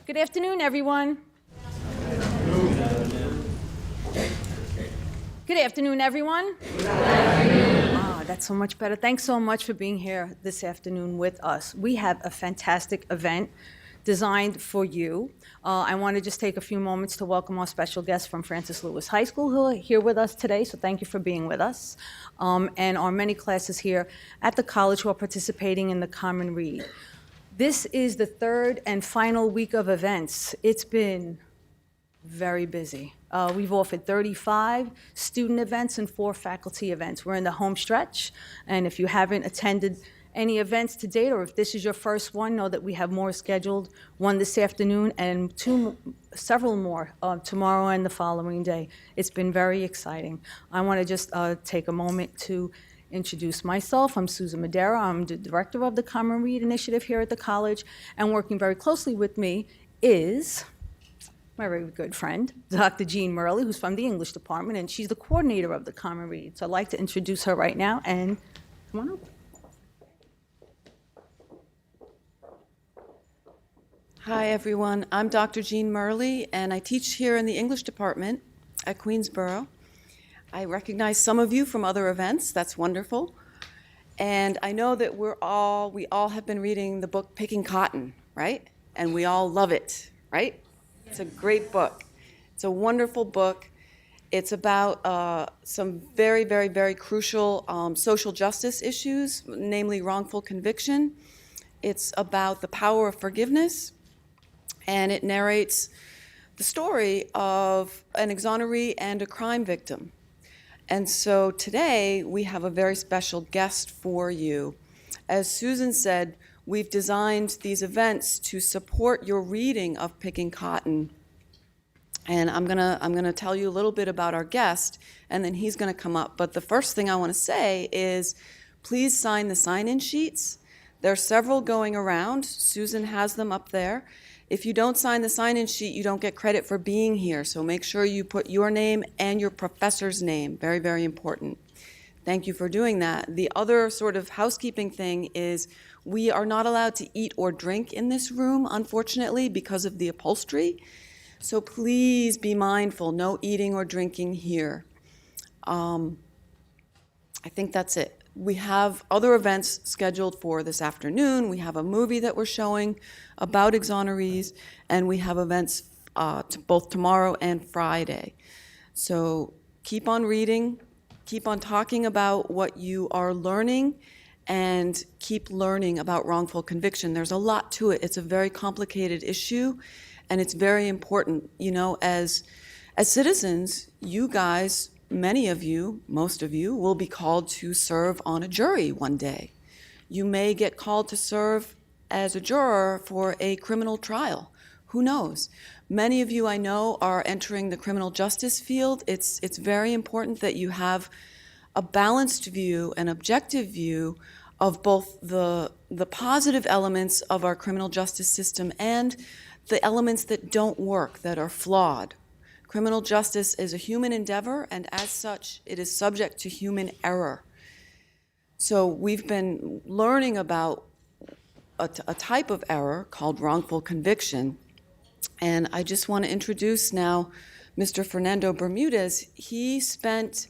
Good afternoon, everyone. Good afternoon, everyone. Good afternoon. That's so much better. Thanks so much for being here this afternoon with us. We have a fantastic event designed for you. I want to just take a few moments to welcome our special guests from Francis Lewis High School who are here with us today, so thank you for being with us, and our many classes here at the college who are participating in the Common Read. This is the third and final week of events. It's been very busy. We've offered 35 student events and 4 faculty events. We're in the home stretch, and if you haven't attended any events to date, or if this is your first one, know that we have more scheduled, one this afternoon and several more tomorrow and the following day. It's been very exciting. I want to just take a moment to introduce myself. I'm Susan Madera. I'm the director of the Common Read Initiative here at the college, and working very closely with me is my very good friend, Dr. Jean Murley, who's from the English department, and she's the coordinator of the Common Read. So I'd like to introduce her right now, and come on up. Hi, everyone. I'm Dr. Jean Murley, and I teach here in the English department at Queensborough. I recognize some of you from other events. That's wonderful. And I know that we all have been reading the book Picking Cotton, right? And we all love it, right? It's a great book. It's a wonderful book. It's about some very, very, very crucial social justice issues, namely wrongful conviction. It's about the power of forgiveness, and it narrates the story of an exoneree and a crime victim. And so today we have a very special guest for you. As Susan said, we've designed these events to support your reading of Picking Cotton. And I'm gonna tell you a little bit about our guest, and then he's gonna come up. But the first thing I want to say is, please sign the sign-in sheets. There are several going around. Susan has them up there. If you don't sign the sign-in sheet, you don't get credit for being here. So make sure you put your name and your professor's name. Very, very important. Thank you for doing that. The other sort of housekeeping thing is we are not allowed to eat or drink in this room, unfortunately, because of the upholstery. So please be mindful, no eating or drinking here. I think that's it. We have other events scheduled for this afternoon. We have a movie that we're showing about exonerees, and we have events both tomorrow and Friday. So keep on reading, keep on talking about what you are learning, and keep learning about wrongful conviction. There's a lot to it. It's a very complicated issue, and it's very important. You know, as citizens, you guys, many of you, most of you, will be called to serve on a jury one day. You may get called to serve as a juror for a criminal trial. Who knows? Many of you I know are entering the criminal justice field. It's very important that you have a balanced view, an objective view of both the positive elements of our criminal justice system and the elements that don't work, that are flawed. Criminal justice is a human endeavor, and as such, it is subject to human error. So we've been learning about a type of error called wrongful conviction, and I just want to introduce now Mr. Fernando Bermudez. He spent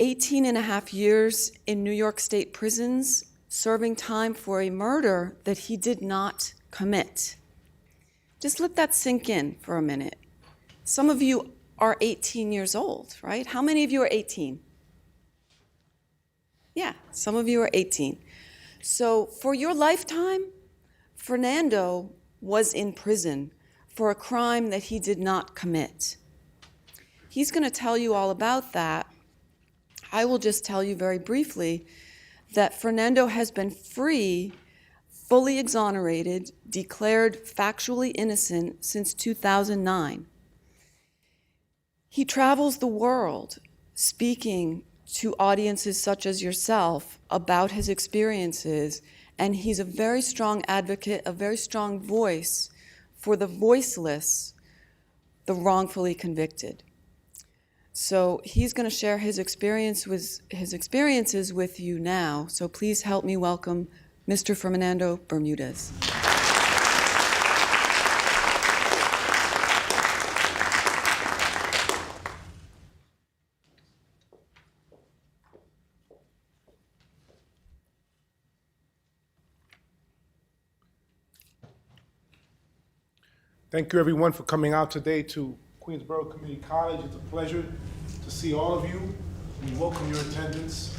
18 and a half years in New York State prisons serving time for a murder that he did not commit. Just let that sink in for a minute. Some of you are 18 years old, right? How many of you are 18? Yeah, some of you are 18. So for your lifetime, Fernando was in prison for a crime that he did not commit. He's going to tell you all about that. I will just tell you very briefly that Fernando has been free, fully exonerated, declared factually innocent since 2009. He travels the world speaking to audiences such as yourself about his experiences, and he's a very strong advocate, a very strong voice for the voiceless, the wrongfully convicted. So he's going to share his experiences with you now. So please help me welcome Mr. Fernando Bermudez. Thank you everyone for coming out today to Queensborough Community College. It's a pleasure to see all of you. We welcome your attendance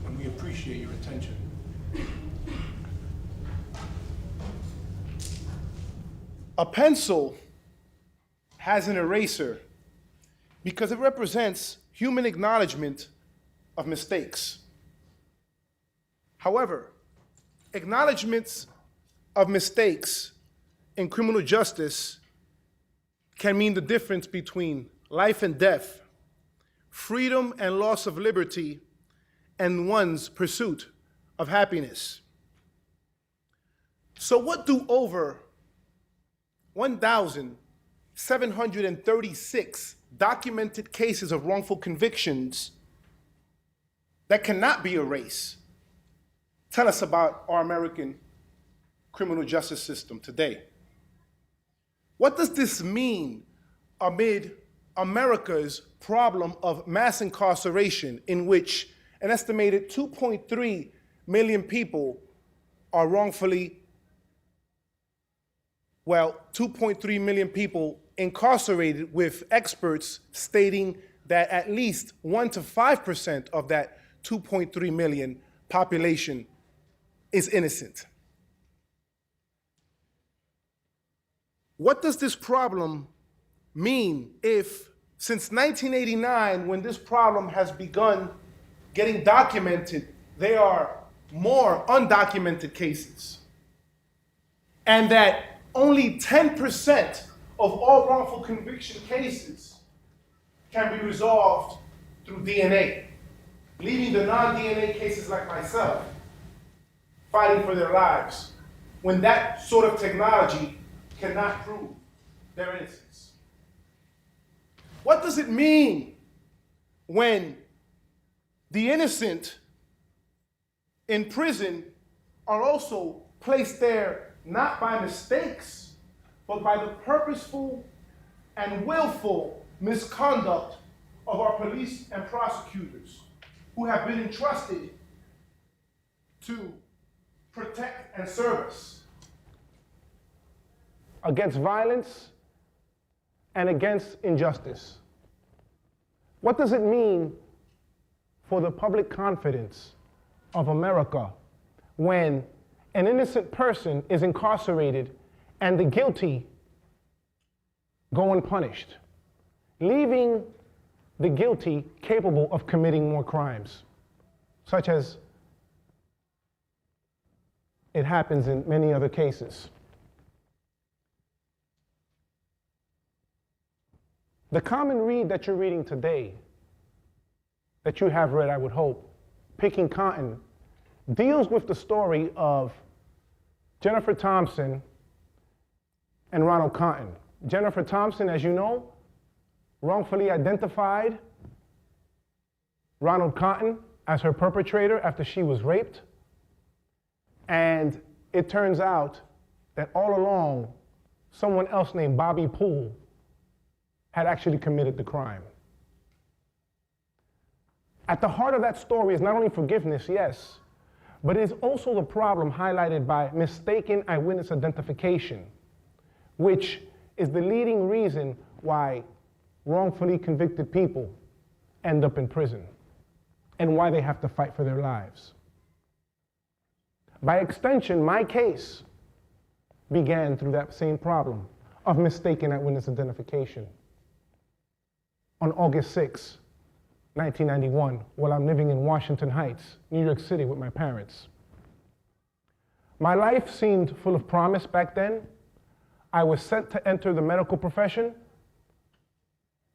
and we appreciate your attention. A pencil has an eraser because it represents human acknowledgement of mistakes. However, acknowledgements of mistakes in criminal justice can mean the difference between life and death, freedom and loss of liberty, and one's pursuit of happiness. So what do over 1,736 documented cases of wrongful convictions that cannot be erased tell us about our American criminal justice system today? What does this mean amid America's problem of mass incarceration, in which an estimated 2.3 million people are wrongfully, 2.3 million people incarcerated, with experts stating that at least 1 to 5% of that 2.3 million population is innocent? What does this problem mean if, since 1989, when this problem has begun getting documented, there are more undocumented cases, and that only 10% of all wrongful conviction cases can be resolved through DNA, leaving the non-DNA cases like myself fighting for their lives, when that sort of technology cannot prove their innocence? What does it mean when the innocent in prison are also placed there not by mistakes, but by the purposeful and willful misconduct of our police and prosecutors, who have been entrusted to protect and serve us against violence and against injustice? What does it mean for the public confidence of America when an innocent person is incarcerated and the guilty go unpunished, leaving the guilty capable of committing more crimes, such as it happens in many other cases? The common read that you're reading today, that you have read, I would hope, Picking Cotton, deals with the story of Jennifer Thompson and Ronald Cotton. Jennifer Thompson, as you know, wrongfully identified Ronald Cotton as her perpetrator after she was raped. And it turns out that all along, someone else named Bobby Poole had actually committed the crime. At the heart of that story is not only forgiveness, yes, but it is also the problem highlighted by mistaken eyewitness identification, which is the leading reason why wrongfully convicted people end up in prison and why they have to fight for their lives. By extension, my case began through that same problem of mistaken eyewitness identification. On August 6, 1991, while I'm living in Washington Heights, New York City with my parents. My life seemed full of promise back then. I was set to enter the medical profession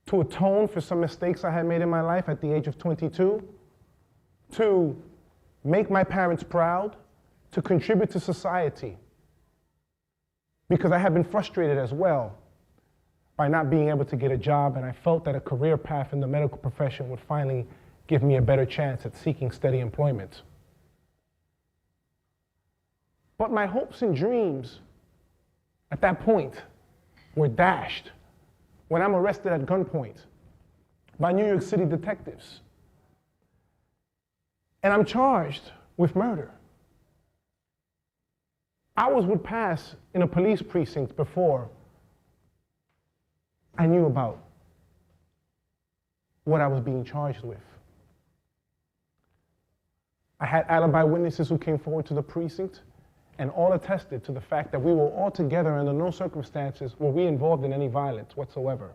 to atone for some mistakes I had made in my life at the age of 22, to make my parents proud, to contribute to society, because I had been frustrated as well by not being able to get a job, and I felt that a career path in the medical profession would finally give me a better chance at seeking steady employment. But my hopes and dreams at that point were dashed when I'm arrested at gunpoint by New York City detectives. And I'm charged with murder. Hours would pass in a police precinct before I knew about what I was being charged with. I had alibi witnesses who came forward to the precinct and all attested to the fact that we were all together and under no circumstances were we involved in any violence whatsoever.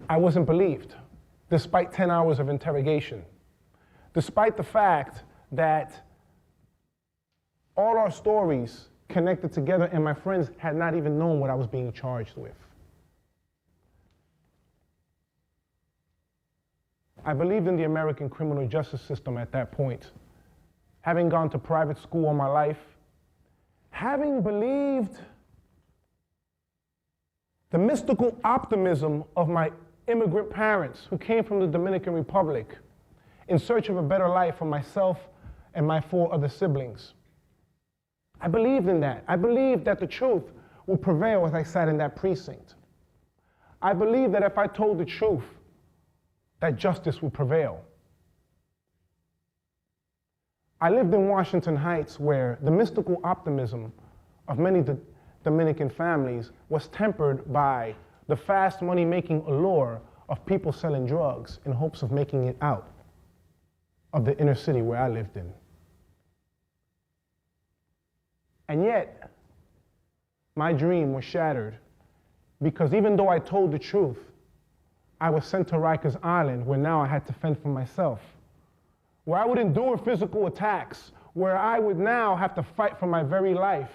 I wasn't believed, despite 10 hours of interrogation, despite the fact that all our stories connected together and my friends had not even known what I was being charged with. I believed in the American criminal justice system at that point. Having gone to private school all my life, having believed the mystical optimism of my immigrant parents who came from the Dominican Republic in search of a better life for myself and my 4 other siblings. I believed in that. I believed that the truth would prevail as I sat in that precinct. I believed that if I told the truth, that justice would prevail. I lived in Washington Heights, where the mystical optimism of many Dominican families was tempered by the fast money-making allure of people selling drugs in hopes of making it out of the inner city where I lived in. And yet, my dream was shattered because even though I told the truth, I was sent to Rikers Island, where now I had to fend for myself, where I would endure physical attacks, where I would now have to fight for my very life,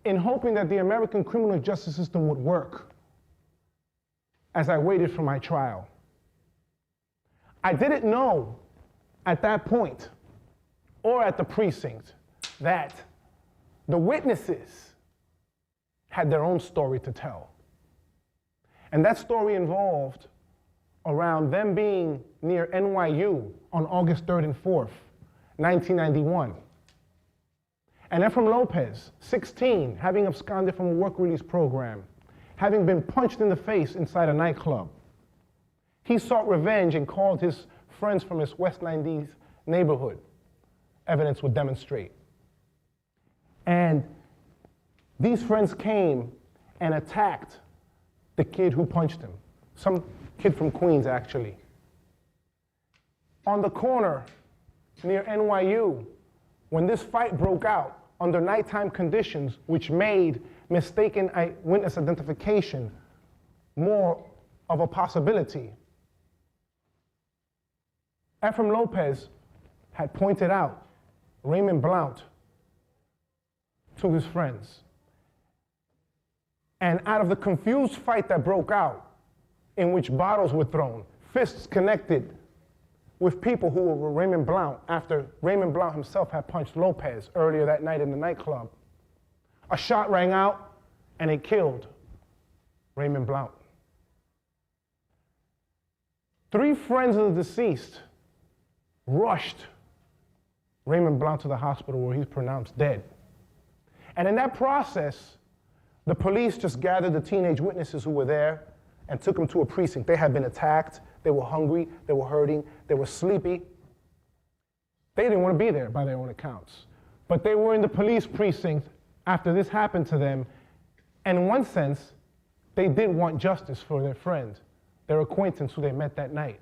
in hoping that the American criminal justice system would work as I waited for my trial. I didn't know at that point, or at the precinct, that the witnesses had their own story to tell. And that story involved around them being near NYU on August 3rd and 4th, 1991. And Efraim Lopez, 16, having absconded from a work release program, having been punched in the face inside a nightclub. He sought revenge and called his friends from his West 90s neighborhood. Evidence would demonstrate. And these friends came and attacked the kid who punched him. Some kid from Queens, actually. On the corner near NYU, when this fight broke out under nighttime conditions, which made mistaken eyewitness identification more of a possibility, Efraim Lopez had pointed out Raymond Blount to his friends. And out of the confused fight that broke out, in which bottles were thrown, fists connected with people who were Raymond Blount after Raymond Blount himself had punched Lopez earlier that night in the nightclub, a shot rang out and it killed Raymond Blount. 3 friends of the deceased rushed Raymond Blount to the hospital where he's pronounced dead. And in that process, the police just gathered the teenage witnesses who were there and took them to a precinct. They had been attacked, they were hungry, they were hurting, they were sleepy. They didn't want to be there by their own accounts. But they were in the police precinct after this happened to them, and in one sense, they did want justice for their friend, their acquaintance who they met that night.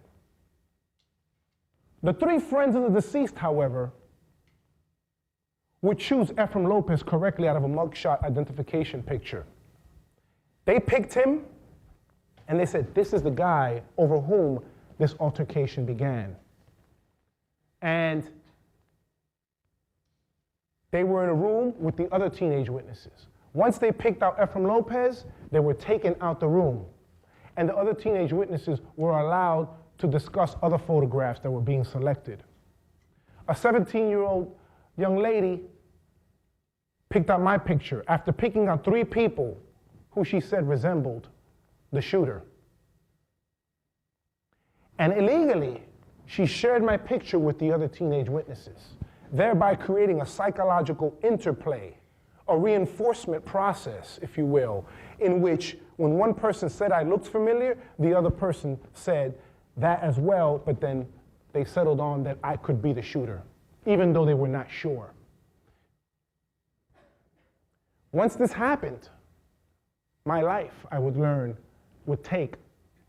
The 3 friends of the deceased, however, would choose Efraim Lopez correctly out of a mugshot identification picture. They picked him, and they said, this is the guy over whom this altercation began. And they were in a room with the other teenage witnesses. Once they picked out Efraim Lopez, they were taken out the room. And the other teenage witnesses were allowed to discuss other photographs that were being selected. A 17-year-old young lady picked out my picture after picking out 3 people who she said resembled the shooter. And illegally, she shared my picture with the other teenage witnesses, thereby creating a psychological interplay, a reinforcement process, if you will, in which when one person said I looked familiar, the other person said that as well, but then they settled on that I could be the shooter, even though they were not sure. Once this happened, my life, I would learn, would take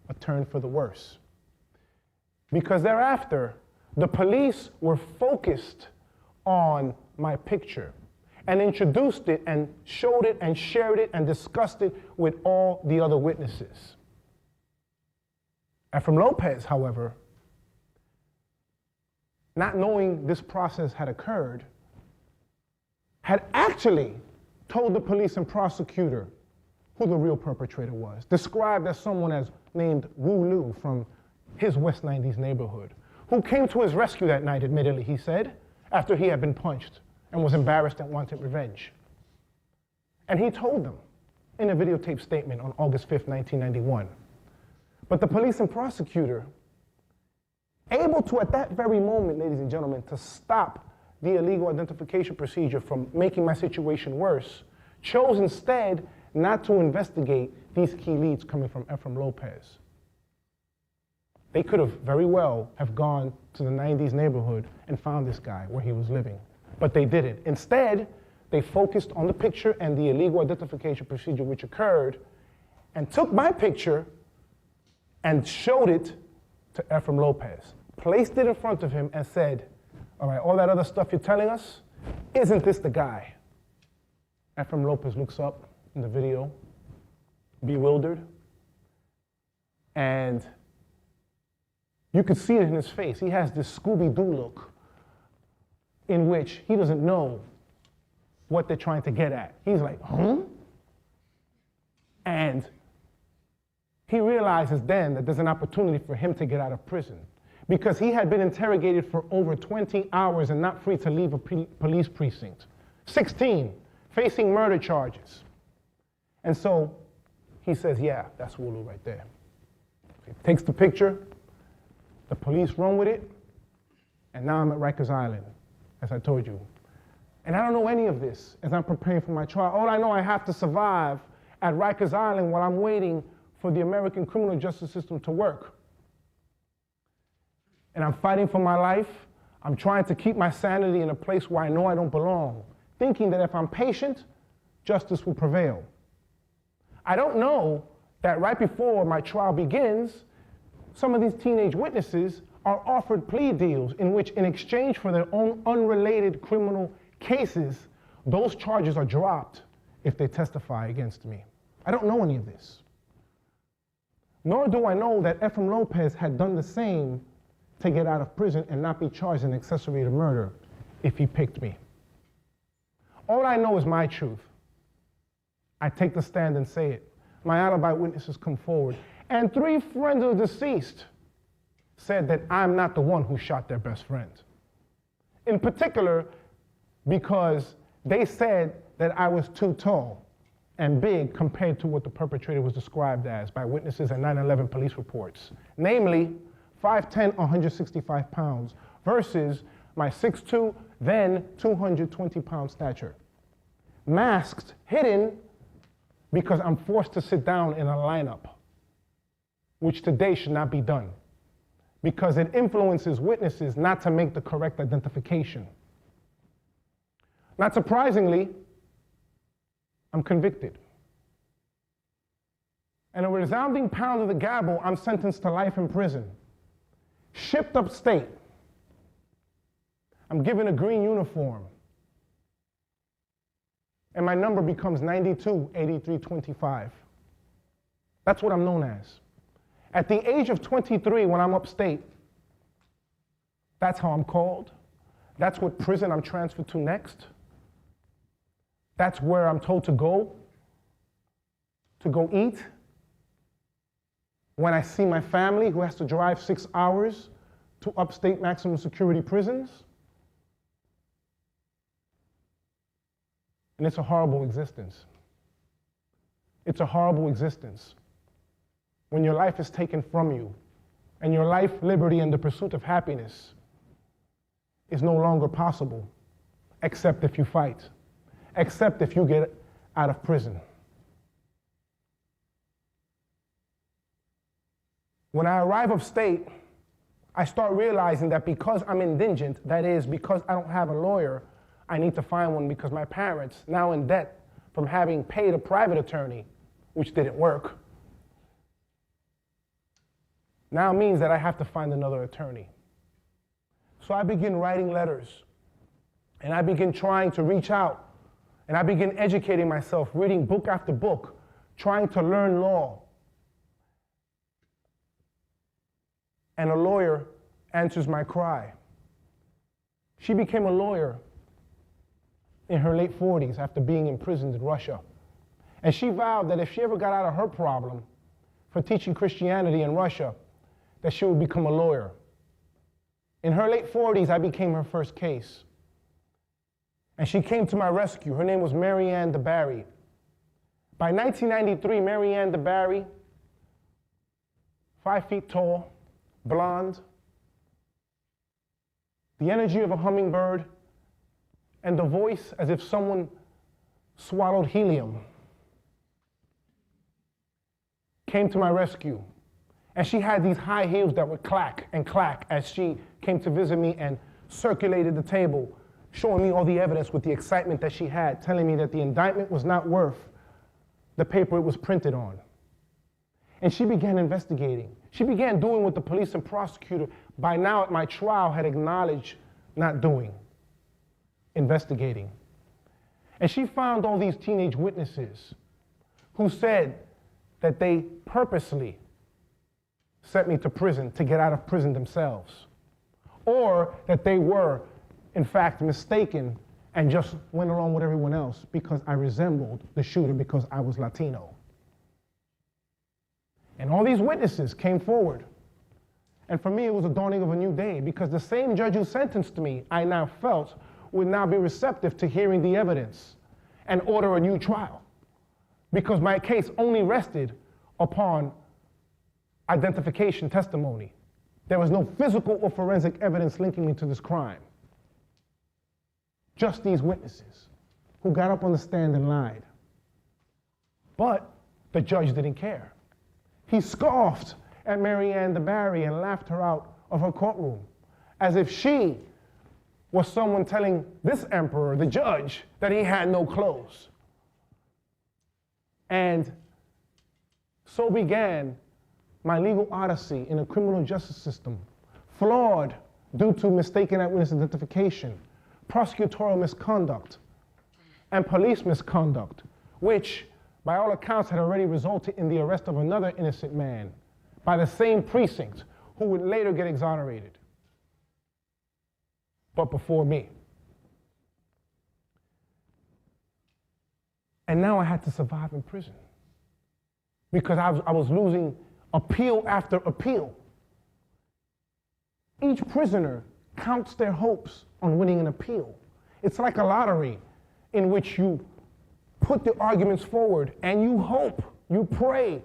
a turn for the worse. Because thereafter, the police were focused on my picture and introduced it and showed it and shared it and discussed it with all the other witnesses. Ephraim Lopez, however, not knowing this process had occurred, had actually told the police and prosecutor who the real perpetrator was, described as someone as named Wu Lu from his West 90s neighborhood, who came to his rescue that night, admittedly, he said, after he had been punched and was embarrassed and wanted revenge. And he told them in a videotape statement on August 5th, 1991. But the police and prosecutor, able to, at that very moment, ladies and gentlemen, to stop the illegal identification procedure from making my situation worse, chose instead not to investigate these key leads coming from Ephraim Lopez. They could have very well have gone to the 90s neighborhood and found this guy where he was living, but they didn't. Instead, they focused on the picture and the illegal identification procedure which occurred and took my picture and showed it to Ephraim Lopez, placed it in front of him and said, all right, all that other stuff you're telling us, isn't this the guy? Ephraim Lopez looks up in the video, bewildered, and you could see it in his face. He has this Scooby-Doo look in which he doesn't know what they're trying to get at. He's like, huh? And he realizes then that there's an opportunity for him to get out of prison because he had been interrogated for over 20 hours and not free to leave a police precinct. 16, facing murder charges. And so he says, yeah, that's Wulu right there. He takes the picture, the police run with it, and now I'm at Rikers Island, as I told you. And I don't know any of this as I'm preparing for my trial. All I know, I have to survive at Rikers Island while I'm waiting for the American criminal justice system to work. And I'm fighting for my life. I'm trying to keep my sanity in a place where I know I don't belong, thinking that if I'm patient, justice will prevail. I don't know that right before my trial begins, some of these teenage witnesses are offered plea deals in which, in exchange for their own unrelated criminal cases, those charges are dropped if they testify against me. I don't know any of this. Nor do I know that Ephraim Lopez had done the same to get out of prison and not be charged in accessory to murder if he picked me. All I know is my truth. I take the stand and say it. My alibi witnesses come forward. And 3 friends of the deceased said that I'm not the one who shot their best friend. In particular, because they said that I was too tall and big compared to what the perpetrator was described as by witnesses and 9/11 police reports. Namely, 5'10", 165 pounds versus my 6'2", then 220-pound stature. Masked, hidden, because I'm forced to sit down in a lineup, which today should not be done, because it influences witnesses not to make the correct identification. Not surprisingly, I'm convicted. And a resounding pound of the gavel, I'm sentenced to life in prison. Shipped upstate. I'm given a green uniform. And my number becomes 928325. That's what I'm known as. At the age of 23, when I'm upstate, that's how I'm called. That's what prison I'm transferred to next. That's where I'm told to go eat. When I see my family who has to drive 6 hours to upstate maximum security prisons. And it's a horrible existence. It's a horrible existence. When your life is taken from you, and your life, liberty, and the pursuit of happiness is no longer possible, except if you fight, except if you get out of prison. When I arrive upstate, I start realizing that because I'm indigent, that is, because I don't have a lawyer, I need to find one because my parents, now in debt from having paid a private attorney, which didn't work, now means that I have to find another attorney. So I begin writing letters, and I begin trying to reach out, and I begin educating myself, reading book after book, trying to learn law. And a lawyer answers my cry. She became a lawyer in her late 40s after being imprisoned in Russia. And she vowed that if she ever got out of her problem for teaching Christianity in Russia, that she would become a lawyer. In her late 40s, I became her first case. And she came to my rescue. Her name was Marianne DeBarry. By 1993, Marianne DeBarry, 5 feet tall, blonde, the energy of a hummingbird, and the voice as if someone swallowed helium, came to my rescue. And she had these high heels that would clack and clack as she came to visit me and circulated the table, showing me all the evidence with the excitement that she had, telling me that the indictment was not worth the paper it was printed on. And she began investigating. She began doing what the police and prosecutor, by now at my trial, had acknowledged not doing, investigating. And she found all these teenage witnesses who said that they purposely sent me to prison to get out of prison themselves, or that they were, in fact, mistaken and just went along with everyone else because I resembled the shooter because I was Latino. And all these witnesses came forward. And for me, it was a dawning of a new day because the same judge who sentenced me, I now felt, would now be receptive to hearing the evidence and order a new trial because my case only rested upon identification testimony. There was no physical or forensic evidence linking me to this crime. Just these witnesses who got up on the stand and lied. But the judge didn't care. He scoffed at Marianne DeBarry and laughed her out of her courtroom as if she was someone telling this emperor, the judge, that he had no clothes. And so began my legal odyssey in a criminal justice system, flawed due to mistaken eyewitness identification, prosecutorial misconduct, and police misconduct, which, by all accounts, had already resulted in the arrest of another innocent man by the same precinct who would later get exonerated, but before me. And now I had to survive in prison because I was losing appeal after appeal. Each prisoner counts their hopes on winning an appeal. It's like a lottery in which you put the arguments forward and you hope, you pray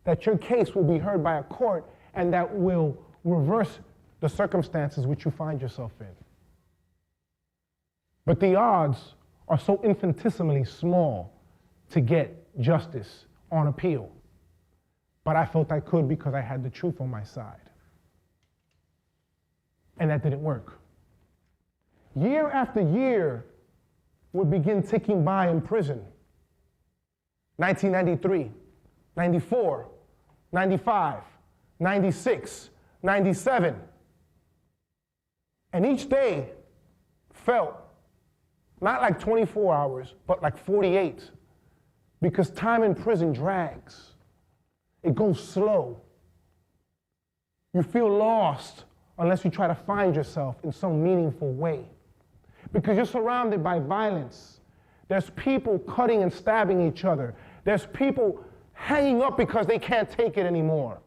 that your case will be heard by a court and that will reverse the circumstances which you find yourself in. But the odds are so infinitesimally small to get justice on appeal. But I felt I could because I had the truth on my side. And that didn't work. Year after year would begin ticking by in prison. 1993, 94, 95, 96, 97. And each day felt not like 24 hours, but like 48, because time in prison drags. It goes slow. You feel lost unless you try to find yourself in some meaningful way, because you're surrounded by violence. There's people cutting and stabbing each other. There's people hanging up because they can't take it anymore,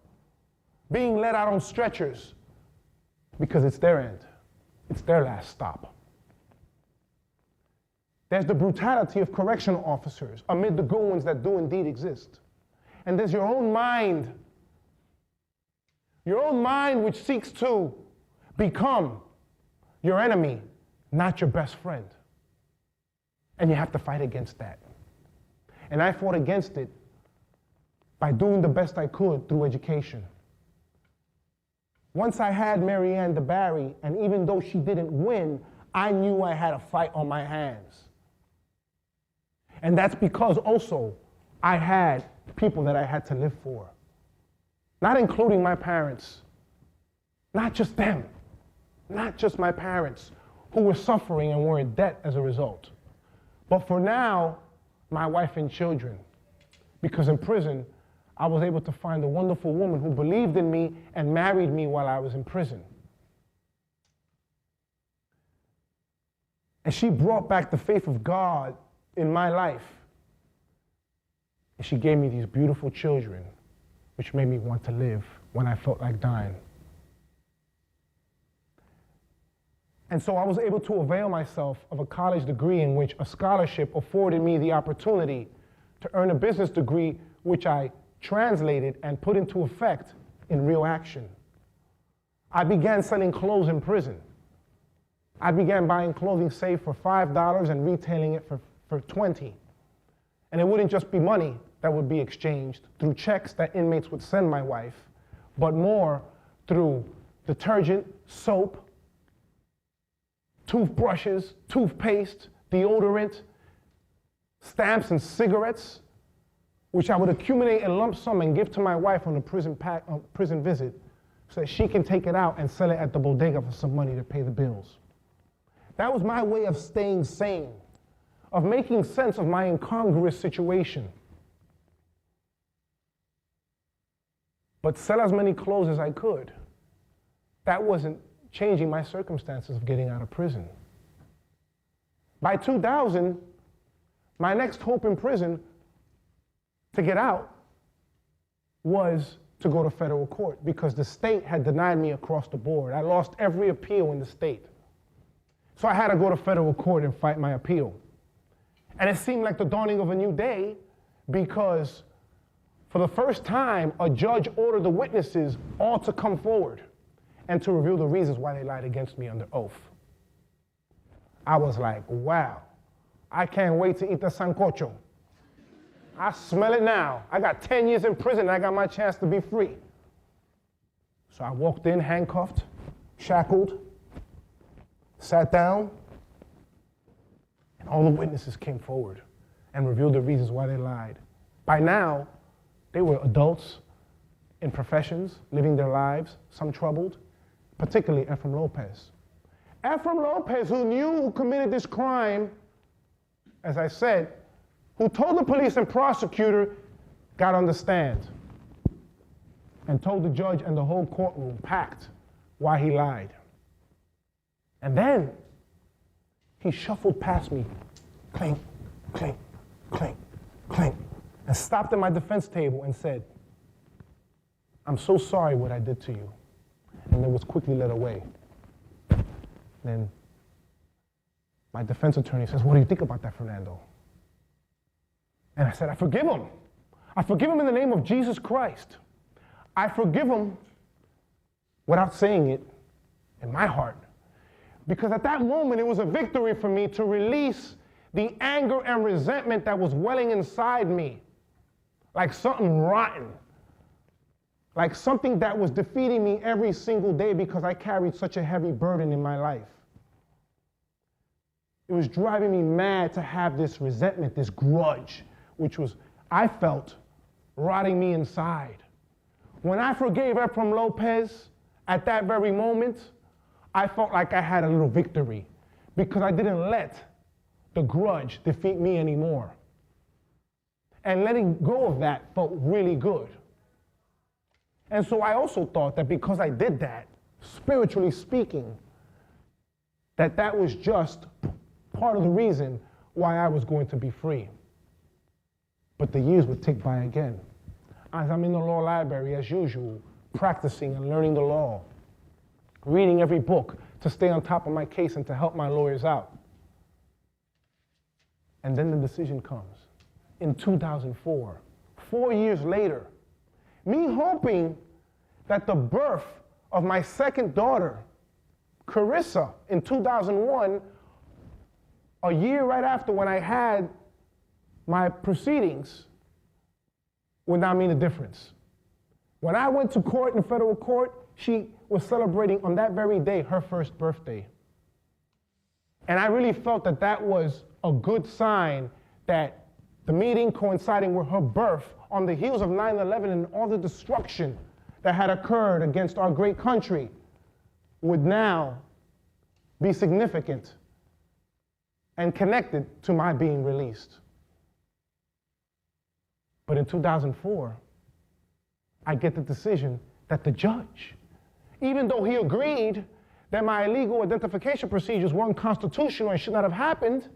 being let out on stretchers because it's their end. It's their last stop. There's the brutality of correctional officers amid the good ones that do indeed exist. And there's your own mind which seeks to become your enemy, not your best friend. And you have to fight against that. And I fought against it by doing the best I could through education. Once I had Marianne DeBarry, and even though she didn't win, I knew I had a fight on my hands. And that's because also I had people that I had to live for, not including my parents, not just them, not just my parents who were suffering and were in debt as a result, but for now, my wife and children, because in prison, I was able to find a wonderful woman who believed in me and married me while I was in prison. And she brought back the faith of God in my life. And she gave me these beautiful children, which made me want to live when I felt like dying. And so I was able to avail myself of a college degree in which a scholarship afforded me the opportunity to earn a business degree, which I translated and put into effect in real action. I began selling clothes in prison. I began buying clothing saved for $5 and retailing it for $20. And it wouldn't just be money that would be exchanged through checks that inmates would send my wife, but more through detergent, soap, toothbrushes, toothpaste, deodorant, stamps and cigarettes, which I would accumulate in lump sum and give to my wife on a prison visit so that she can take it out and sell it at the bodega for some money to pay the bills. That was my way of staying sane, of making sense of my incongruous situation. But sell as many clothes as I could. That wasn't changing my circumstances of getting out of prison. By 2000, my next hope in prison to get out was to go to federal court because the state had denied me across the board. I lost every appeal in the state. So I had to go to federal court and fight my appeal. And it seemed like the dawning of a new day because for the first time, a judge ordered the witnesses all to come forward and to reveal the reasons why they lied against me under oath. I was like, wow, I can't wait to eat the sancocho. I smell it now. I got 10 years in prison and I got my chance to be free. So I walked in handcuffed, shackled, sat down, and all the witnesses came forward and revealed the reasons why they lied. By now, they were adults in professions, living their lives, some troubled, particularly Ephraim Lopez. Ephraim Lopez, who knew who committed this crime, as I said, who told the police and prosecutor, got on the stand and told the judge and the whole courtroom packed why he lied. And then he shuffled past me, clink, clink, clink, clink, and stopped at my defense table and said, "I'm so sorry what I did to you," and then was quickly led away. Then my defense attorney says, "What do you think about that, Fernando?" And I said, "I forgive him. I forgive him in the name of Jesus Christ. I forgive him," without saying it, in my heart. Because at that moment, it was a victory for me to release the anger and resentment that was welling inside me, like something rotten, like something that was defeating me every single day because I carried such a heavy burden in my life. It was driving me mad to have this resentment, this grudge, which was, I felt, rotting me inside. When I forgave Ephraim Lopez, at that very moment, I felt like I had a little victory because I didn't let the grudge defeat me anymore. And letting go of that felt really good. And so I also thought that because I did that, spiritually speaking, that was just part of the reason why I was going to be free. But the years would tick by again. As I'm in the law library, as usual, practicing and learning the law, reading every book to stay on top of my case and to help my lawyers out. And then the decision comes in 2004, 4 years later, me hoping that the birth of my second daughter, Carissa, in 2001, a year right after when I had my proceedings, would not mean a difference. When I went to court in federal court, she was celebrating on that very day her first birthday. And I really felt that that was a good sign that The meeting coinciding with her birth on the heels of 9/11 and all the destruction that had occurred against our great country would now be significant and connected to my being released. But in 2004, I get the decision that the judge, even though he agreed that my illegal identification procedures weren't constitutional and should not have happened,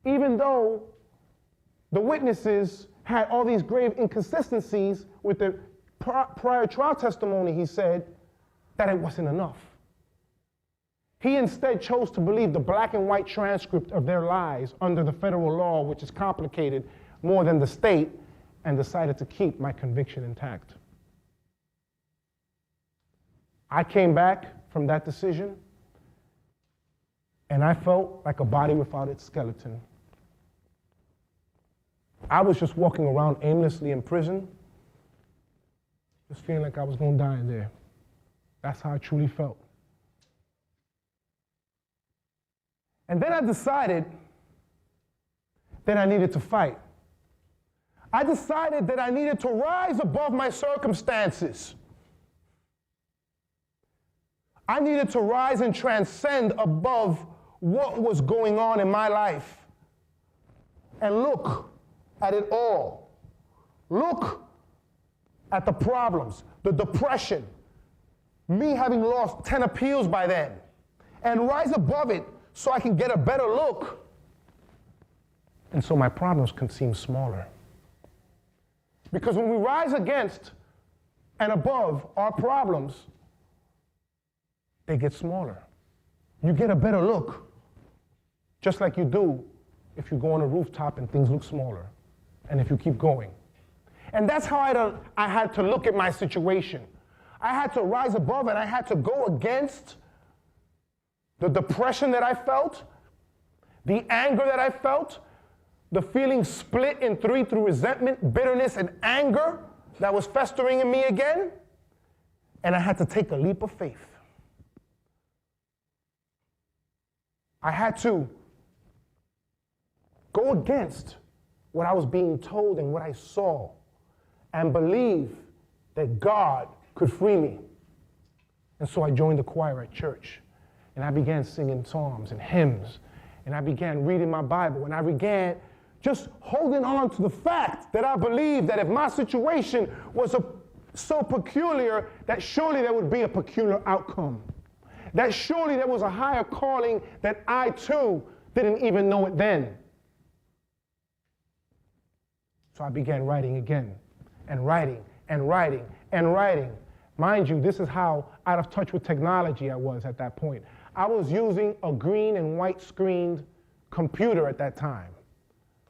even though the witnesses had all these grave inconsistencies with the prior trial testimony, he said that it wasn't enough. He instead chose to believe the black and white transcript of their lies under the federal law, which is complicated more than the state, and decided to keep my conviction intact. I came back from that decision, and I felt like a body without its skeleton. I was just walking around aimlessly in prison, just feeling like I was going to die in there. That's how I truly felt. And then I decided that I needed to fight. I decided that I needed to rise above my circumstances. I needed to rise and transcend above what was going on in my life and look at it all. Look at the problems, the depression, me having lost 10 appeals by then, and rise above it so I can get a better look. And so my problems can seem smaller. Because when we rise against and above our problems, they get smaller. You get a better look, just like you do if you go on a rooftop and things look smaller, and if you keep going. And that's how I had to look at my situation. I had to rise above it. I had to go against the depression that I felt, the anger that I felt, the feeling split in three through resentment, bitterness, and anger that was festering in me again. And I had to take a leap of faith. I had to go against what I was being told and what I saw and believe that God could free me. And so I joined the choir at church. And I began singing psalms and hymns. And I began reading my Bible. And I began just holding on to the fact that I believed that if my situation was so peculiar, that surely there would be a peculiar outcome. That surely there was a higher calling that I too didn't even know it then. So I began writing again, and writing, and writing, and writing. Mind you, this is how out of touch with technology I was at that point. I was using a green and white screened computer at that time.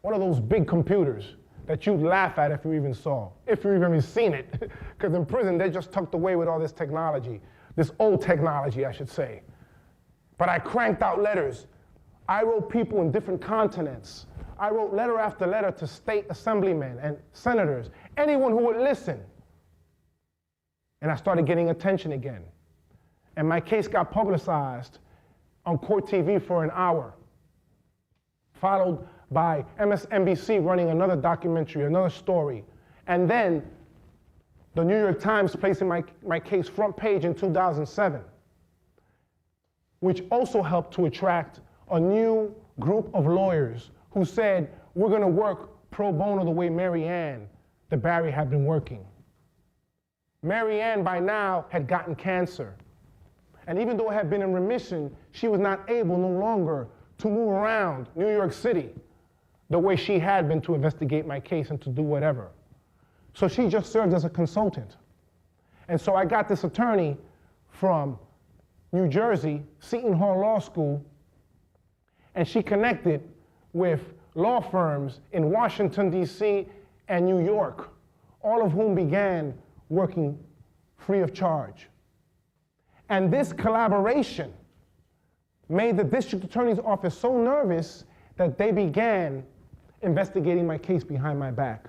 One of those big computers that you'd laugh at if you even saw, if you even seen it. Because in prison, they're just tucked away with all this technology, this old technology, I should say. But I cranked out letters. I wrote people in different continents. I wrote letter after letter to state assemblymen and senators, anyone who would listen. And I started getting attention again. And my case got publicized on court TV for an hour, followed by MSNBC running another documentary, another story. And then the New York Times placing my case front page in 2007, which also helped to attract a new group of lawyers who said, we're going to work pro bono the way Mary Ann, the Barry, had been working. Mary Ann by now had gotten cancer. And even though it had been in remission, she was not able no longer to move around New York City the way she had been to investigate my case and to do whatever. So she just served as a consultant. And so I got this attorney from New Jersey, Seton Hall Law School, and she connected with law firms in Washington, D.C. and New York, all of whom began working free of charge. And this collaboration made the district attorney's office so nervous that they began investigating my case behind my back.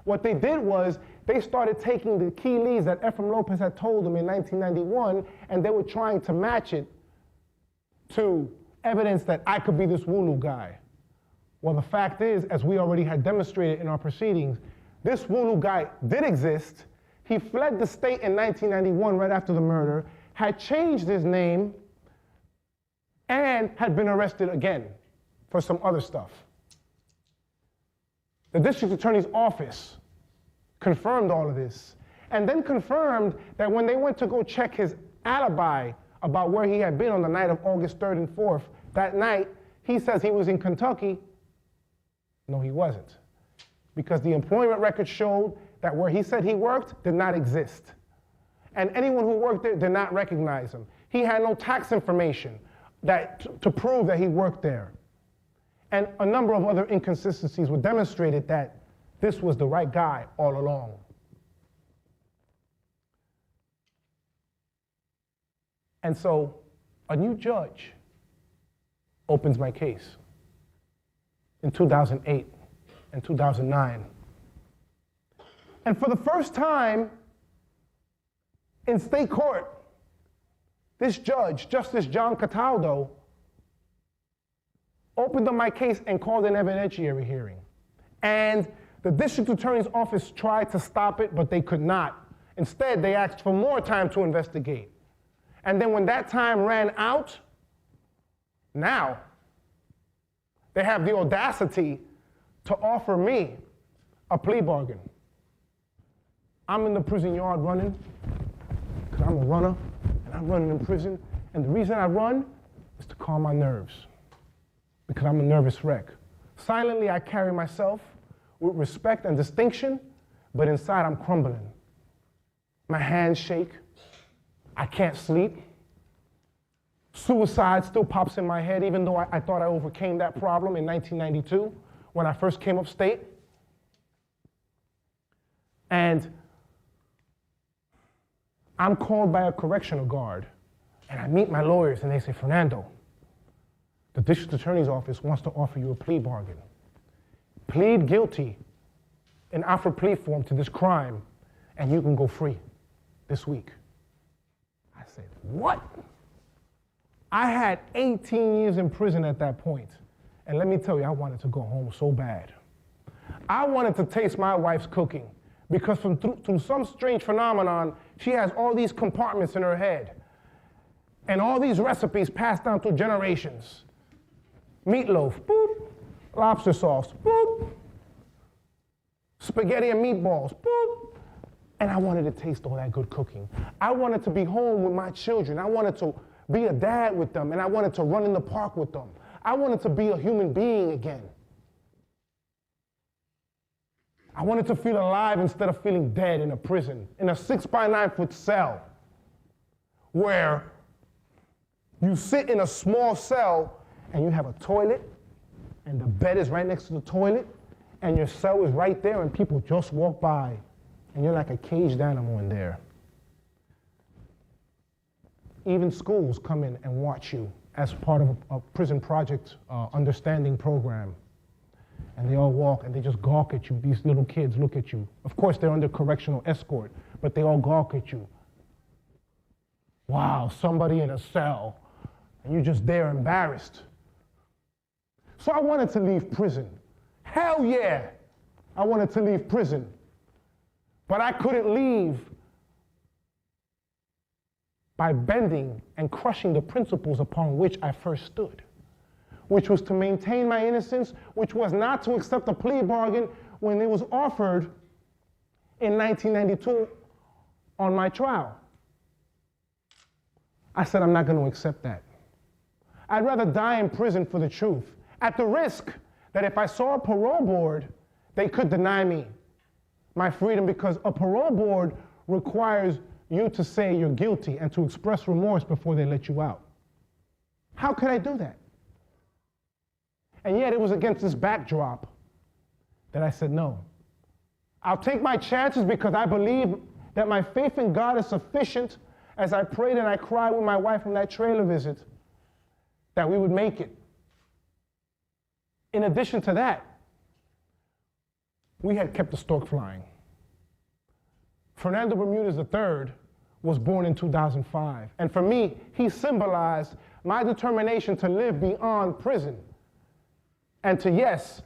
What they did was they started taking the key leads that Ephraim Lopez had told them in 1991, and they were trying to match it to evidence that I could be this Wulu guy. Well, the fact is, as we already had demonstrated in our proceedings, this Wulu guy did exist. He fled the state in 1991 right after the murder, had changed his name, and had been arrested again for some other stuff. The district attorney's office confirmed all of this, and then confirmed that when they went to go check his alibi about where he had been on the night of August 3rd and 4th, that night, he says he was in Kentucky. No, he wasn't. Because the employment record showed that where he said he worked did not exist. And anyone who worked there did not recognize him. He had no tax information to prove that he worked there. And a number of other inconsistencies were demonstrated that this was the right guy all along. And so a new judge opens my case in 2008 and 2009. And for the first time in state court, this judge, Justice John Cataldo, opened up my case and called an evidentiary hearing. And the district attorney's office tried to stop it, but they could not. Instead, they asked for more time to investigate. And then when that time ran out, now they have the audacity to offer me a plea bargain. I'm in the prison yard running, because I'm a runner, and I'm running in prison. And the reason I run is to calm my nerves, because I'm a nervous wreck. Silently, I carry myself with respect and distinction, but inside I'm crumbling. My hands shake. I can't sleep. Suicide still pops in my head, even though I thought I overcame that problem in 1992 when I first came upstate. And I'm called by a correctional guard, and I meet my lawyers, and they say, Fernando, the district attorney's office wants to offer you a plea bargain. Plead guilty and offer plea form to this crime, and you can go free this week. I said, what? I had 18 years in prison at that point, and let me tell you, I wanted to go home so bad. I wanted to taste my wife's cooking, because through some strange phenomenon, she has all these compartments in her head, and all these recipes passed down through generations. Meatloaf, boop. Lobster sauce, boop. Spaghetti and meatballs, boop. And I wanted to taste all that good cooking. I wanted to be home with my children. I wanted to be a dad with them, and I wanted to run in the park with them. I wanted to be a human being again. I wanted to feel alive instead of feeling dead in a prison, in a 6-by-9-foot cell, where you sit in a small cell and you have a toilet, and the bed is right next to the toilet, and your cell is right there, and people just walk by, and you're like a caged animal in there. Even schools come in and watch you as part of a prison project understanding program. And they all walk and they just gawk at you. These little kids look at you. Of course, they're under correctional escort, but they all gawk at you. Wow, somebody in a cell, and you're just there embarrassed. So I wanted to leave prison. Hell yeah, I wanted to leave prison. But I couldn't leave by bending and crushing the principles upon which I first stood, which was to maintain my innocence, which was not to accept a plea bargain when it was offered in 1992 on my trial. I said, I'm not going to accept that. I'd rather die in prison for the truth, at the risk that if I saw a parole board, they could deny me my freedom, because a parole board requires you to say you're guilty and to express remorse before they let you out. How could I do that? And yet it was against this backdrop that I said no. I'll take my chances because I believe that my faith in God is sufficient, as I prayed and I cried with my wife on that trailer visit, that we would make it. In addition to that, we had kept the stork flying. Fernando Bermudez III was born in 2005. And for me, he symbolized my determination to live beyond prison and to, yes,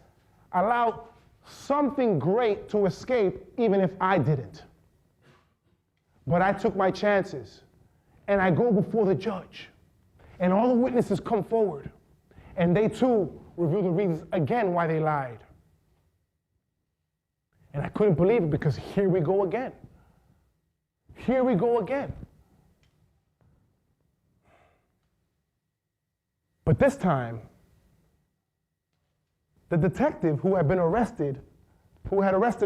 allow something great to escape even if I didn't. But I took my chances, and I go before the judge, and all the witnesses come forward, and they too reveal the reasons again why they lied. And I couldn't believe it, because here we go again. Here we go again. But this time, the detective who had arrested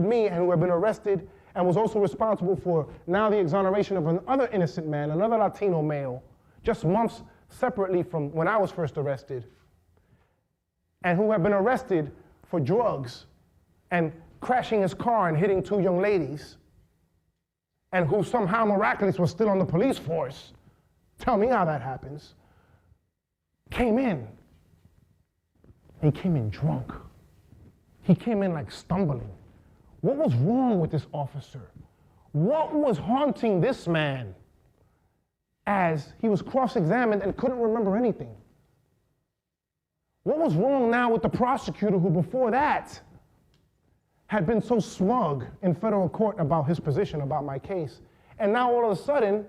me and who had been arrested and was also responsible for now the exoneration of another innocent man, another Latino male, just months separately from when I was first arrested, and who had been arrested for drugs and crashing his car and hitting 2 young ladies, and who somehow miraculously was still on the police force. Tell me how that happens. Came in. He came in drunk. He came in like stumbling. What was wrong with this officer? What was haunting this man as he was cross-examined and couldn't remember anything? What was wrong now with the prosecutor who before that had been so smug in federal court about his position, about my case, and now all of a sudden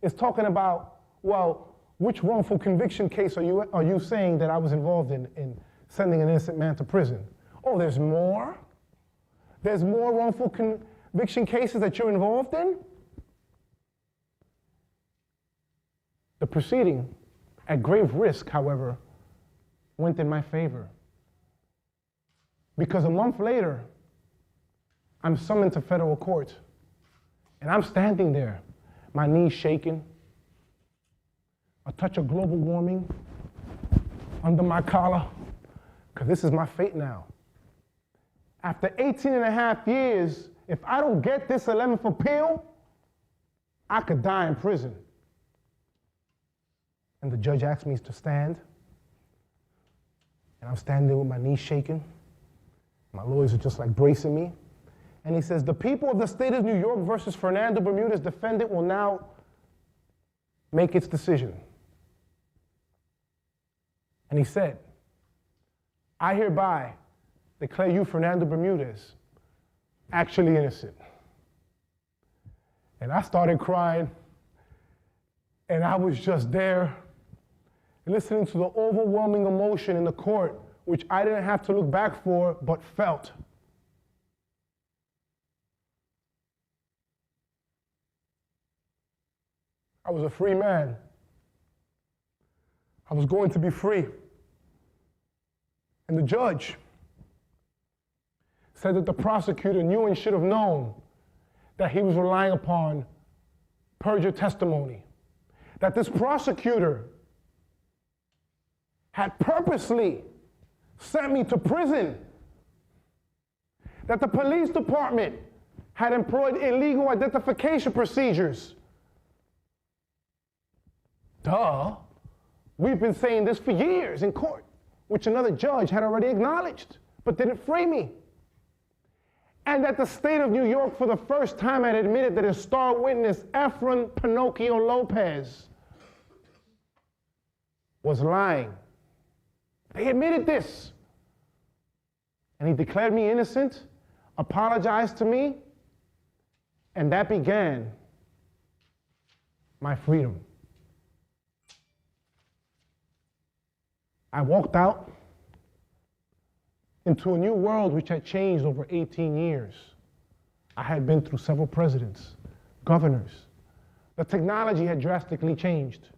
is talking about, well, which wrongful conviction case are you saying that I was involved in sending an innocent man to prison? Oh, there's more? There's more wrongful conviction cases that you're involved in? The proceeding, at grave risk, however, went in my favor. Because a month later, I'm summoned to federal court, and I'm standing there, my knees shaking, a touch of global warming under my collar, because this is my fate now. After 18 and a half years, if I don't get this 11th appeal, I could die in prison. And the judge asked me to stand, and I'm standing there with my knees shaking. My lawyers are just like bracing me. And he says, the people of the state of New York versus Fernando Bermudez defendant will now make its decision. And he said, I hereby declare you, Fernando Bermudez, actually innocent. And I started crying, and I was just there, listening to the overwhelming emotion in the court, which I didn't have to look back for, but felt. I was a free man. I was going to be free. And the judge said that the prosecutor knew and should have known that he was relying upon perjured testimony, that this prosecutor had purposely sent me to prison, that the police department had employed illegal identification procedures. Duh. We've been saying this for years in court, which another judge had already acknowledged, but didn't free me. And that the state of New York, for the first time, had admitted that his star witness, Efren Pinocchio Lopez, was lying. They admitted this. And he declared me innocent, apologized to me, and that began my freedom. I walked out into a new world which had changed over 18 years. I had been through several presidents, governors. The technology had drastically changed.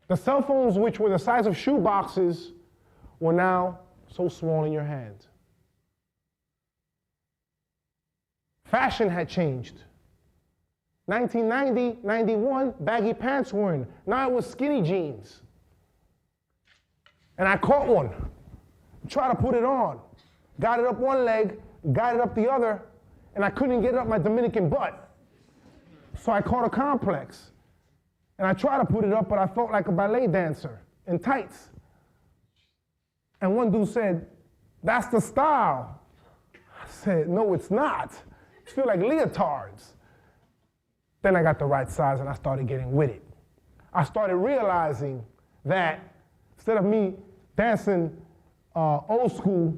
The cell phones, which were the size of shoe boxes, were now so small in your hand. Fashion had changed. 1990, 91, baggy pants were in. Now it was skinny jeans. And I caught one, tried to put it on, got it up one leg, got it up the other, and I couldn't get it up my Dominican butt. So I caught a complex. And I tried to put it up, but I felt like a ballet dancer in tights. And one dude said, that's the style. I said, no, it's not. It feels like leotards. Then I got the right size and I started getting with it. I started realizing that instead of me dancing old school,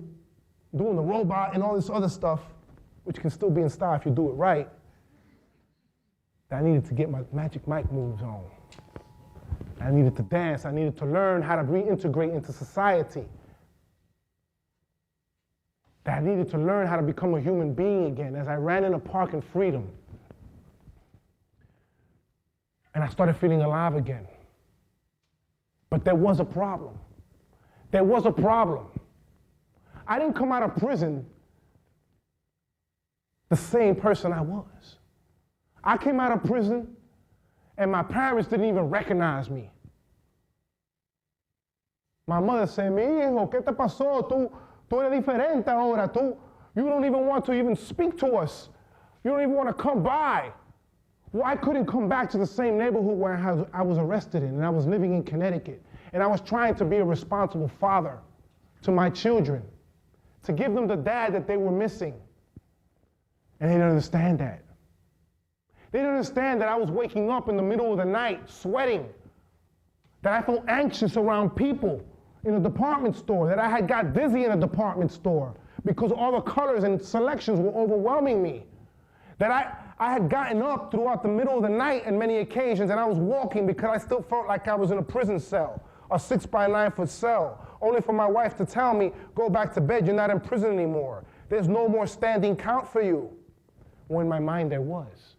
doing the robot and all this other stuff, which can still be in style if you do it right, that I needed to get my Magic Mike moves on. I needed to dance. I needed to learn how to reintegrate into society. That I needed to learn how to become a human being again as I ran in a park in freedom. And I started feeling alive again. But there was a problem. There was a problem. I didn't come out of prison the same person I was. I came out of prison and my parents didn't even recognize me. My mother said, mi hijo, ¿qué te pasó? Tú eres diferente ahora. You don't even want to even speak to us. You don't even want to come by. Well, I couldn't come back to the same neighborhood where I was arrested in, and I was living in Connecticut. And I was trying to be a responsible father to my children, to give them the dad that they were missing. And they didn't understand that. They didn't understand that I was waking up in the middle of the night, sweating, that I felt anxious around people in a department store, that I had got dizzy in a department store because all the colors and selections were overwhelming me, that I had gotten up throughout the middle of the night on many occasions and I was walking because I still felt like I was in a prison cell, a 6-by-9-foot cell, only for my wife to tell me, go back to bed, you're not in prison anymore. There's no more standing count for you. Well, in my mind there was.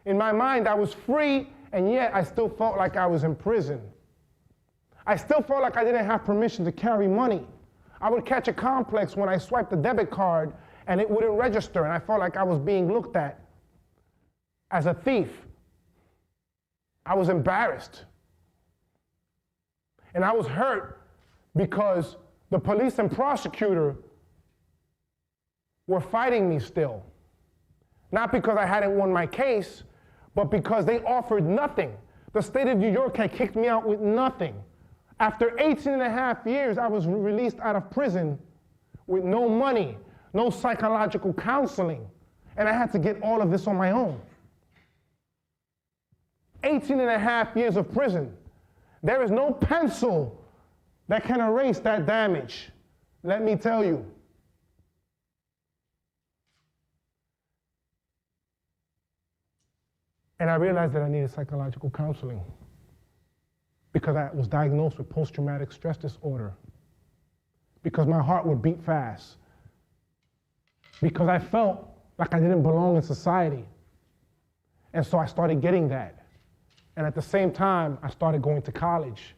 In my mind I was free, and yet I still felt like I was in prison. I still felt like I didn't have permission to carry money. I would catch a complex when I swiped the debit card and it wouldn't register, and I felt like I was being looked at as a thief. I was embarrassed. And I was hurt because the police and prosecutor were fighting me still. Not because I hadn't won my case, but because they offered nothing. The state of New York had kicked me out with nothing. After 18 and a half years, I was released out of prison with no money, no psychological counseling, and I had to get all of this on my own. 18 and a half years of prison. There is no pencil that can erase that damage, let me tell you. And I realized that I needed psychological counseling because I was diagnosed with post-traumatic stress disorder, because my heart would beat fast, because I felt like I didn't belong in society. And so I started getting that. And at the same time, I started going to college,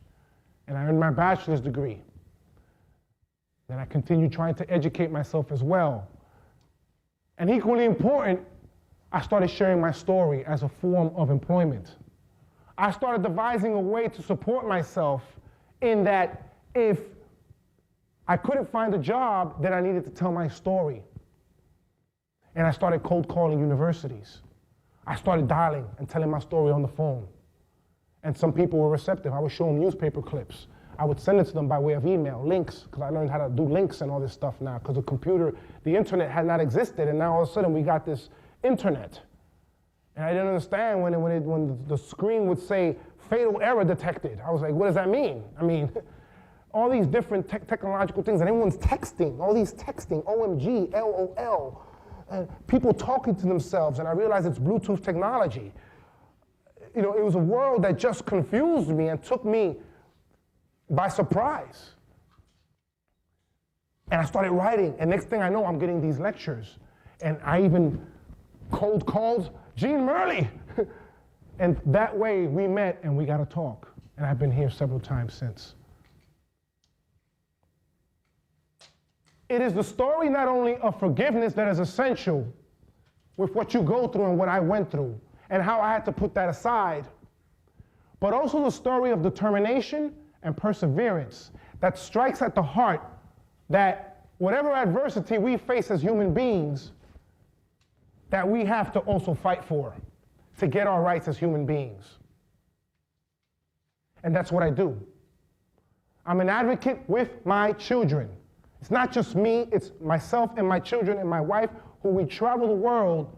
and I earned my bachelor's degree. Then I continued trying to educate myself as well. And equally important, I started sharing my story as a form of employment. I started devising a way to support myself in that if I couldn't find a job, then I needed to tell my story. And I started cold calling universities. I started dialing and telling my story on the phone. And some people were receptive. I would show them newspaper clips. I would send it to them by way of email, links, because I learned how to do links and all this stuff now, because the internet had not existed, and now all of a sudden we got this internet. And I didn't understand when the screen would say fatal error detected. I was like, what does that mean? I mean, all these different technological things, and everyone's texting, all these texting, OMG, LOL, and people talking to themselves, and I realized it's Bluetooth technology. You know, it was a world that just confused me and took me by surprise. And I started writing, and next thing I know, I'm getting these lectures. And I even cold called Gene Murley. And that way we met and we got to talk. And I've been here several times since. It is the story not only of forgiveness that is essential with what you go through and what I went through and how I had to put that aside, but also the story of determination and perseverance that strikes at the heart that whatever adversity we face as human beings, that we have to also fight for to get our rights as human beings. And that's what I do. I'm an advocate with my children. It's not just me, it's myself and my children and my wife, who we travel the world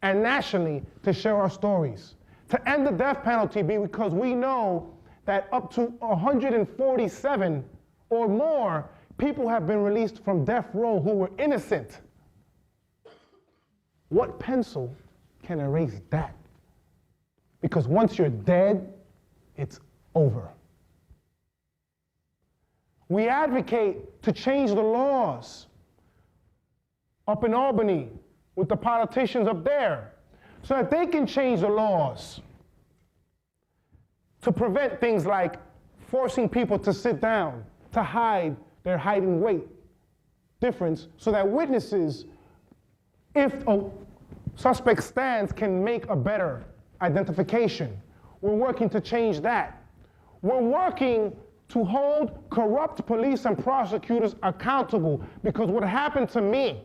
and nationally to share our stories. To end the death penalty because we know that up to 147 or more people have been released from death row who were innocent. What pencil can erase that? Because once you're dead, it's over. We advocate to change the laws up in Albany with the politicians up there so that they can change the laws to prevent things like forcing people to sit down, to hide their height and weight difference, so that witnesses, if a suspect stands, can make a better identification. We're working to change that. We're working to hold corrupt police and prosecutors accountable, because what happened to me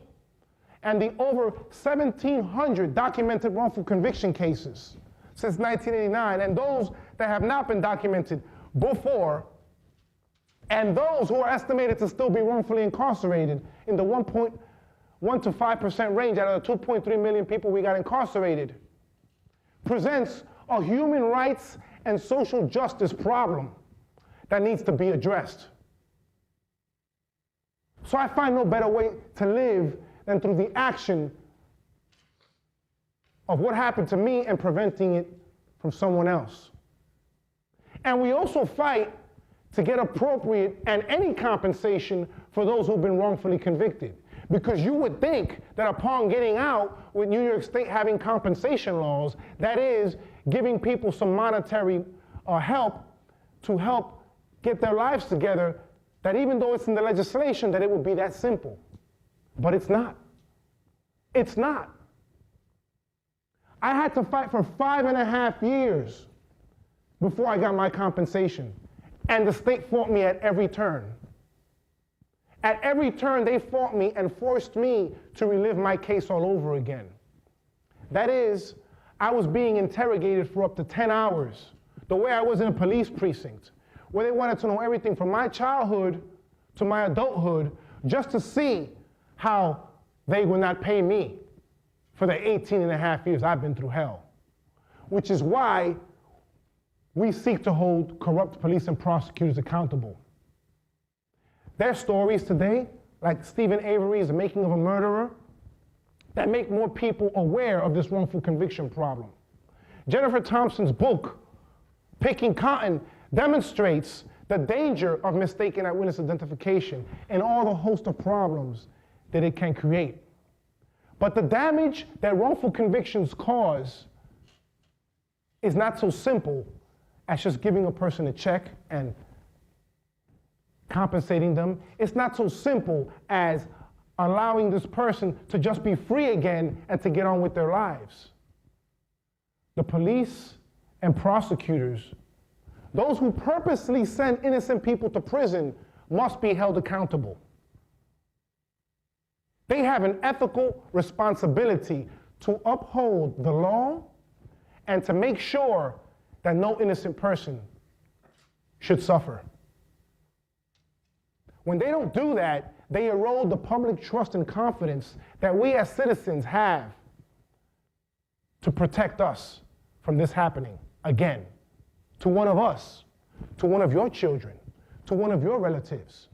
and the over 1,700 documented wrongful conviction cases since 1989, and those that have not been documented before, and those who are estimated to still be wrongfully incarcerated in the 1.1 to 5% range out of the 2.3 million people we got incarcerated, presents a human rights and social justice problem that needs to be addressed. So I find no better way to live than through the action of what happened to me and preventing it from someone else. And we also fight to get appropriate and any compensation for those who've been wrongfully convicted. Because you would think that upon getting out, with New York State having compensation laws, that is, giving people some monetary help to help get their lives together, that even though it's in the legislation, that it would be that simple. But it's not. It's not. I had to fight for 5.5 years before I got my compensation. And the state fought me at every turn. At every turn, they fought me and forced me to relive my case all over again. That is, I was being interrogated for up to 10 hours, the way I was in a police precinct, where they wanted to know everything from my childhood to my adulthood, just to see how they would not pay me for the 18.5 years I've been through hell. Which is why we seek to hold corrupt police and prosecutors accountable. Their stories today, like Stephen Avery's The Making of a Murderer, that make more people aware of this wrongful conviction problem. Jennifer Thompson's book, Picking Cotton, demonstrates the danger of mistaken eyewitness identification and all the host of problems that it can create. But the damage that wrongful convictions cause is not so simple as just giving a person a check and compensating them. It's not so simple as allowing this person to just be free again and to get on with their lives. The police and prosecutors, those who purposely send innocent people to prison, must be held accountable. They have an ethical responsibility to uphold the law and to make sure that no innocent person should suffer. When they don't do that, they erode the public trust and confidence that we as citizens have to protect us from this happening again, to one of us, to one of your children, to one of your relatives.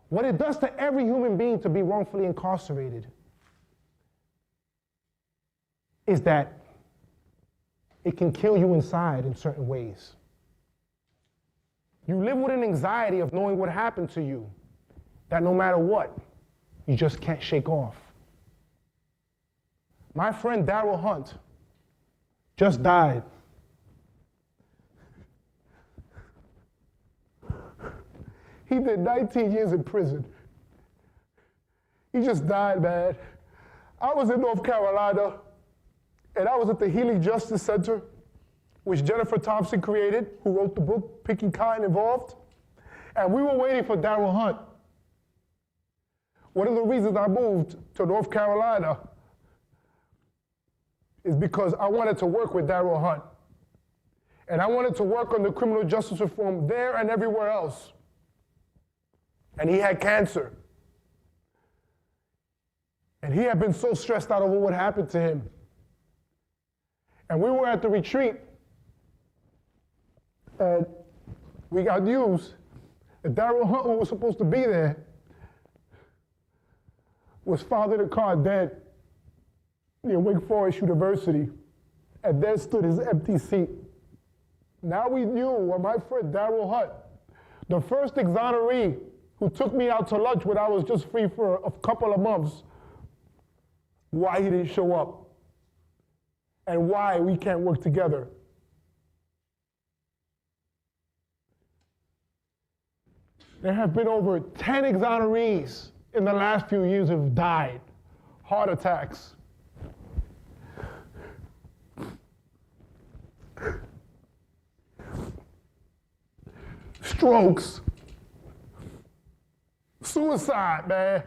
What it does to every human being to be wrongfully incarcerated is that it can kill you inside in certain ways. You live with an anxiety of knowing what happened to you, that no matter what, you just can't shake off. My friend Darryl Hunt just died. He did 19 years in prison. He just died, man. I was in North Carolina, and I was at the Healing Justice Center, which Jennifer Thompson created, who wrote the book, Picking Cotton, involved. And we were waiting for Darryl Hunt. One of the reasons I moved to North Carolina is because I wanted to work with Darryl Hunt. And I wanted to work on the criminal justice reform there and everywhere else. And he had cancer. And he had been so stressed out over what happened to him. And we were at the retreat. And we got news that Darrell Hunt, who was supposed to be there, was found in a car dead near Wake Forest University, and there stood his empty seat. Now we knew when my friend Darrell Hunt, the first exoneree who took me out to lunch when I was just free for a couple of months, why he didn't show up and why we can't work together. There have been over 10 exonerees in the last few years who have died, heart attacks. Strokes. Suicide, man.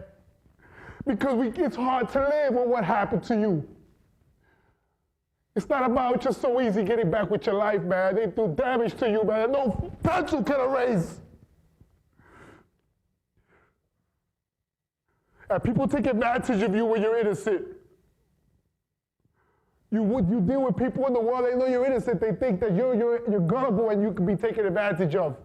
Because it's hard to live with what happened to you. It's not about just so easy getting back with your life, man. They do damage to you, man. No pencil can erase. And people take advantage of you when you're innocent. You deal with people in the world, they know you're innocent, they think that you're gullible and you can be taken advantage of.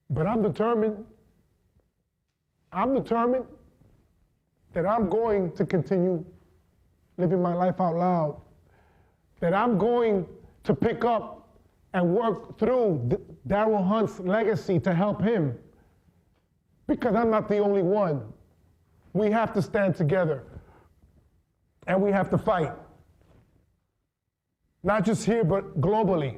But I'm determined that I'm going to continue living my life out loud, that I'm going to pick up and work through Darrell Hunt's legacy to help him, because I'm not the only one. We have to stand together, and we have to fight, not just here, but globally.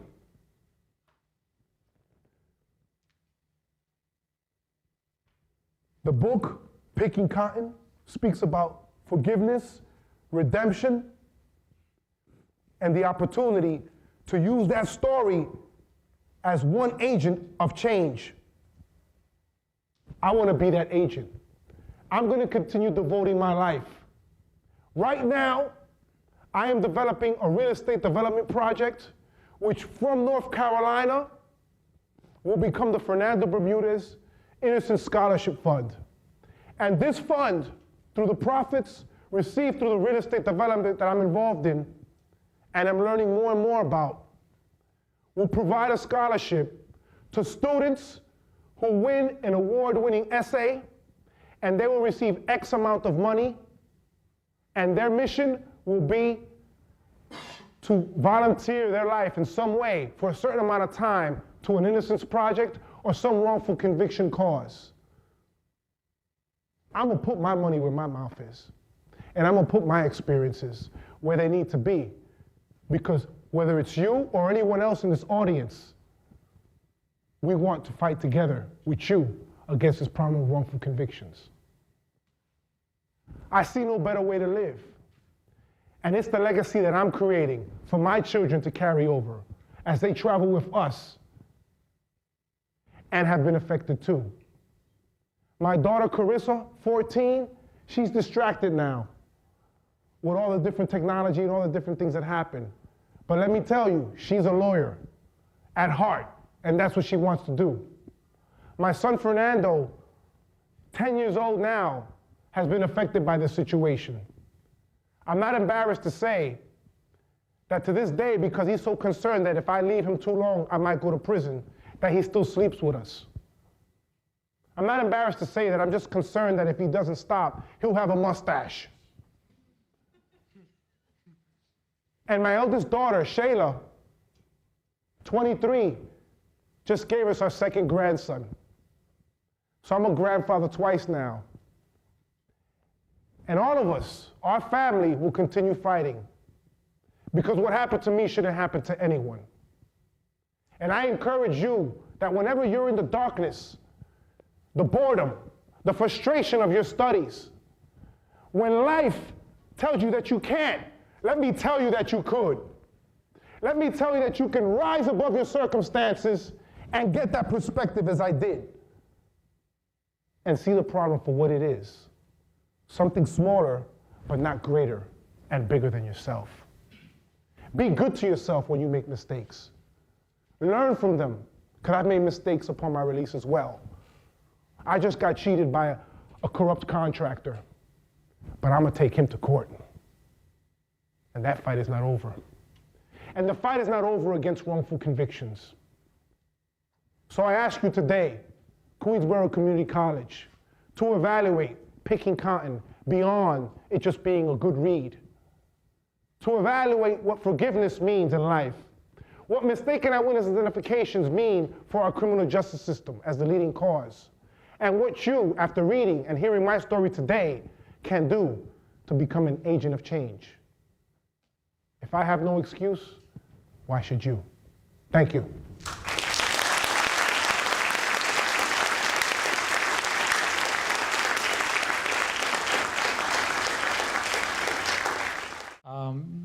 The book, Picking Cotton, speaks about forgiveness, redemption, and the opportunity to use that story as one agent of change. I want to be that agent. I'm going to continue devoting my life. Right now, I am developing a real estate development project, which from North Carolina will become the Fernando Bermudez Innocent Scholarship Fund. And this fund, through the profits received through the real estate development that I'm involved in, and I'm learning more and more about, will provide a scholarship to students who win an award-winning essay, and they will receive X amount of money, and their mission will be to volunteer their life in some way for a certain amount of time to an innocence project or some wrongful conviction cause. I'm gonna put my money where my mouth is, and I'm gonna put my experiences where they need to be, because whether it's you or anyone else in this audience, we want to fight together with you against this problem of wrongful convictions. I see no better way to live. And it's the legacy that I'm creating for my children to carry over as they travel with us and have been affected too. My daughter Carissa, 14, she's distracted now with all the different technology and all the different things that happen. But let me tell you, she's a lawyer at heart, and that's what she wants to do. My son Fernando, 10 years old now, has been affected by this situation. I'm not embarrassed to say that to this day, because he's so concerned that if I leave him too long, I might go to prison, that he still sleeps with us. I'm not embarrassed to say that I'm just concerned that if he doesn't stop, he'll have a mustache. And my eldest daughter, Shayla, 23, just gave us our second grandson. So I'm a grandfather twice now. And all of us, our family, will continue fighting, because what happened to me shouldn't happen to anyone. And I encourage you that whenever you're in the darkness, the boredom, the frustration of your studies, when life tells you that you can't, let me tell you that you could. Let me tell you that you can rise above your circumstances and get that perspective as I did, and see the problem for what it is. Something smaller, but not greater and bigger than yourself. Be good to yourself when you make mistakes. Learn from them, because I've made mistakes upon my release as well. I just got cheated by a corrupt contractor, but I'm gonna take him to court. And that fight is not over. And the fight is not over against wrongful convictions. So I ask you today, Queensborough Community College, to evaluate Picking Cotton beyond it just being a good read. To evaluate what forgiveness means in life, what mistaken eyewitness identifications mean for our criminal justice system as the leading cause, and what you, after reading and hearing my story today, can do to become an agent of change. If I have no excuse, why should you? Thank you.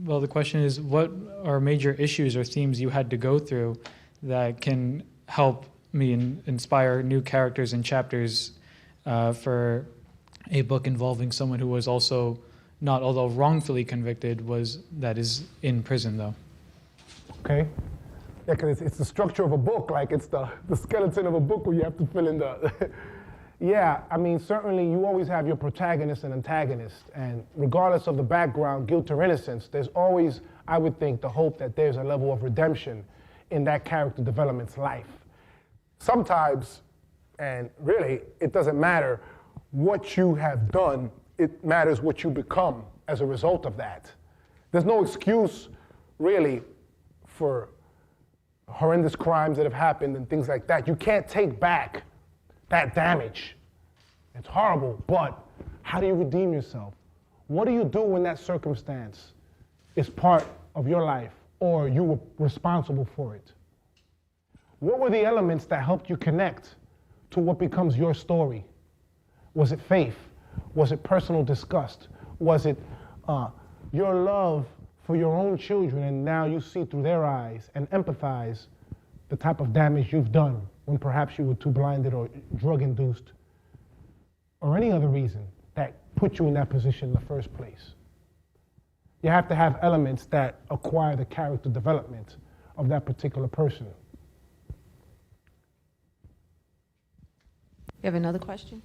Well, the question is, what are major issues or themes you had to go through that can help me inspire new characters and chapters for a book involving someone who was also not, although wrongfully convicted, that is in prison though? Okay. Yeah, because it's the structure of a book, like it's the skeleton of a book where you have to fill in the... Yeah, I mean, certainly you always have your protagonist and antagonist, and regardless of the background, guilt or innocence, there's always, I would think, the hope that there's a level of redemption in that character development's life. Sometimes, and really, it doesn't matter what you have done, it matters what you become as a result of that. There's no excuse, really, for horrendous crimes that have happened and things like that. You can't take back that damage. It's horrible, but how do you redeem yourself? What do you do when that circumstance is part of your life or you were responsible for it? What were the elements that helped you connect to what becomes your story? Was it faith? Was it personal disgust? Was it your love for your own children and now you see through their eyes and empathize the type of damage you've done when perhaps you were too blinded or drug-induced, or any other reason that put you in that position in the first place? You have to have elements that acquire the character development of that particular person. You have another question?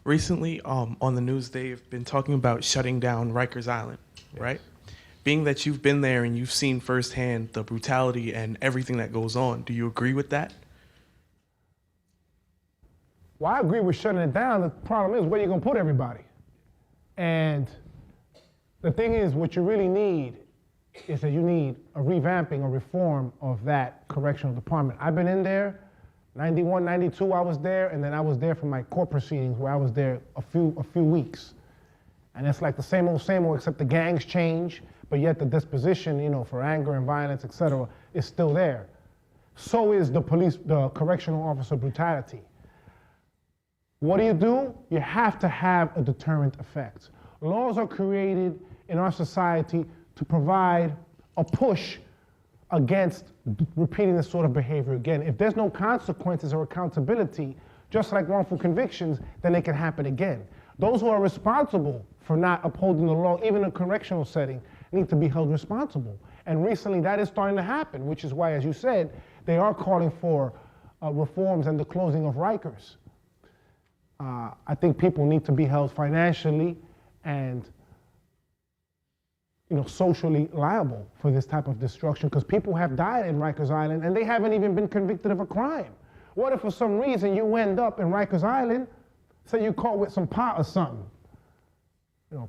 Recently, on the news, they've been talking about shutting down Rikers Island, right? Being that you've been there and you've seen firsthand the brutality and everything that goes on, do you agree with that? Well, I agree with shutting it down. The problem is, where are you going to put everybody? And the thing is, what you really need is that you need a revamping or reform of that correctional department. I've been in there, 91, 92, I was there, and then I was there for my court proceedings where I was there a few weeks. And it's like the same old, except the gangs change, but yet the disposition, you know, for anger and violence, et cetera, is still there. So is the correctional officer brutality. What do? You have to have a deterrent effect. Laws are created in our society to provide a push against repeating this sort of behavior again. If there's no consequences or accountability, just like wrongful convictions, then it can happen again. Those who are responsible for not upholding the law, even in a correctional setting, need to be held responsible. And recently that is starting to happen, which is why, as you said, they are calling for reforms and the closing of Rikers. I think people need to be held financially and socially liable for this type of destruction, because people have died in Rikers Island and they haven't even been convicted of a crime. What if for some reason you end up in Rikers Island, say you caught with some pot or something?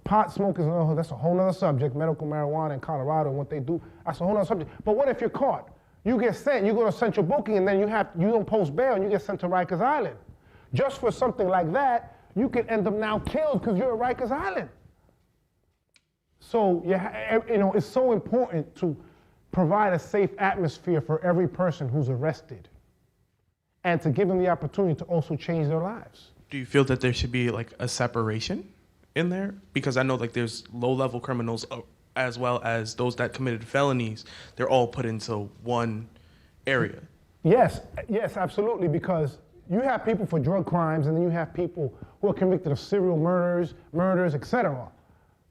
Pot smokers, that's a whole other subject, medical marijuana in Colorado and what they do, that's a whole other subject. But what if you're caught? You get sent, you go to central booking, and then you don't post bail and you get sent to Rikers Island. Just for something like that, you could end up now killed because you're at Rikers Island. So, it's so important to provide a safe atmosphere for every person who's arrested and to give them the opportunity to also change their lives. Do you feel that there should be like a separation in there? Because I know like there's low-level criminals as well as those that committed felonies. They're all put into one area. Yes, absolutely, because you have people for drug crimes, and then you have people who are convicted of serial murders, etc.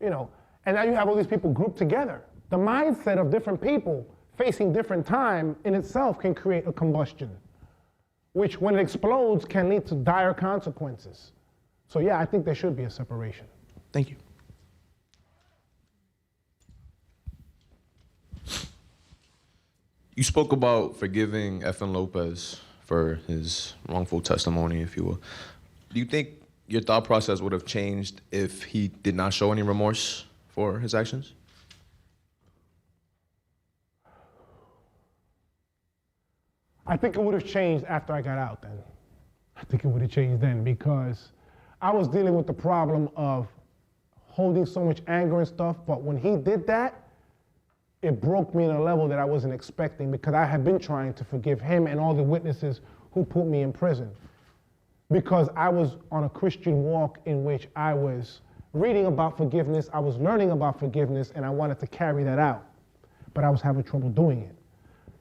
And now you have all these people grouped together. The mindset of different people facing different time in itself can create a combustion, which when it explodes can lead to dire consequences. So yeah, I think there should be a separation. Thank you. You spoke about forgiving Efren Lopez for his wrongful testimony, if you will. Do you think your thought process would have changed if he did not show any remorse for his actions? I think it would have changed after I got out then. I think it would have changed then because I was dealing with the problem of holding so much anger and stuff, but when he did that, it broke me on a level that I wasn't expecting because I had been trying to forgive him and all the witnesses who put me in prison. Because I was on a Christian walk in which I was reading about forgiveness, I was learning about forgiveness, and I wanted to carry that out. But I was having trouble doing it.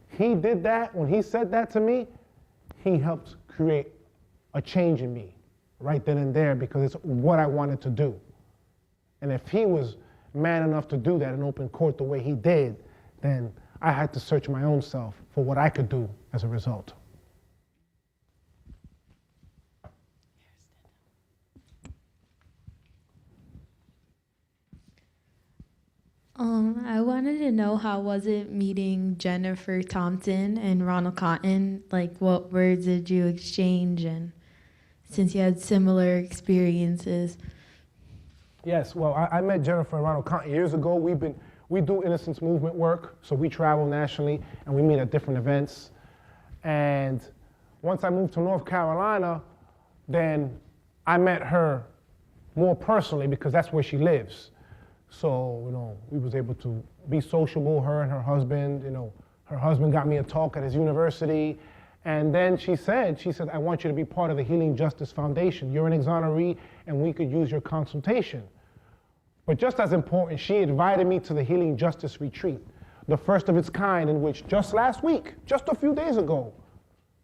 He did that, when he said that to me, he helped create a change in me right then and there because it's what I wanted to do. And if he was man enough to do that in open court the way he did, then I had to search my own self for what I could do as a result. I wanted to know how was it meeting Jennifer Thompson and Ronald Cotton? Like, what words did you exchange? And since you had similar experiences. Yes, well, I met Jennifer and Ronald Cotton years ago. We do innocence movement work, so we travel nationally and we meet at different events. And once I moved to North Carolina, then I met her more personally because that's where she lives. So, we was able to be sociable, her and her husband. Her husband got me a talk at his university. And then she said, I want you to be part of the Healing Justice Foundation. You're an exoneree and we could use your consultation. But just as important, she invited me to the Healing Justice Retreat, the first of its kind in which just last week, just a few days ago,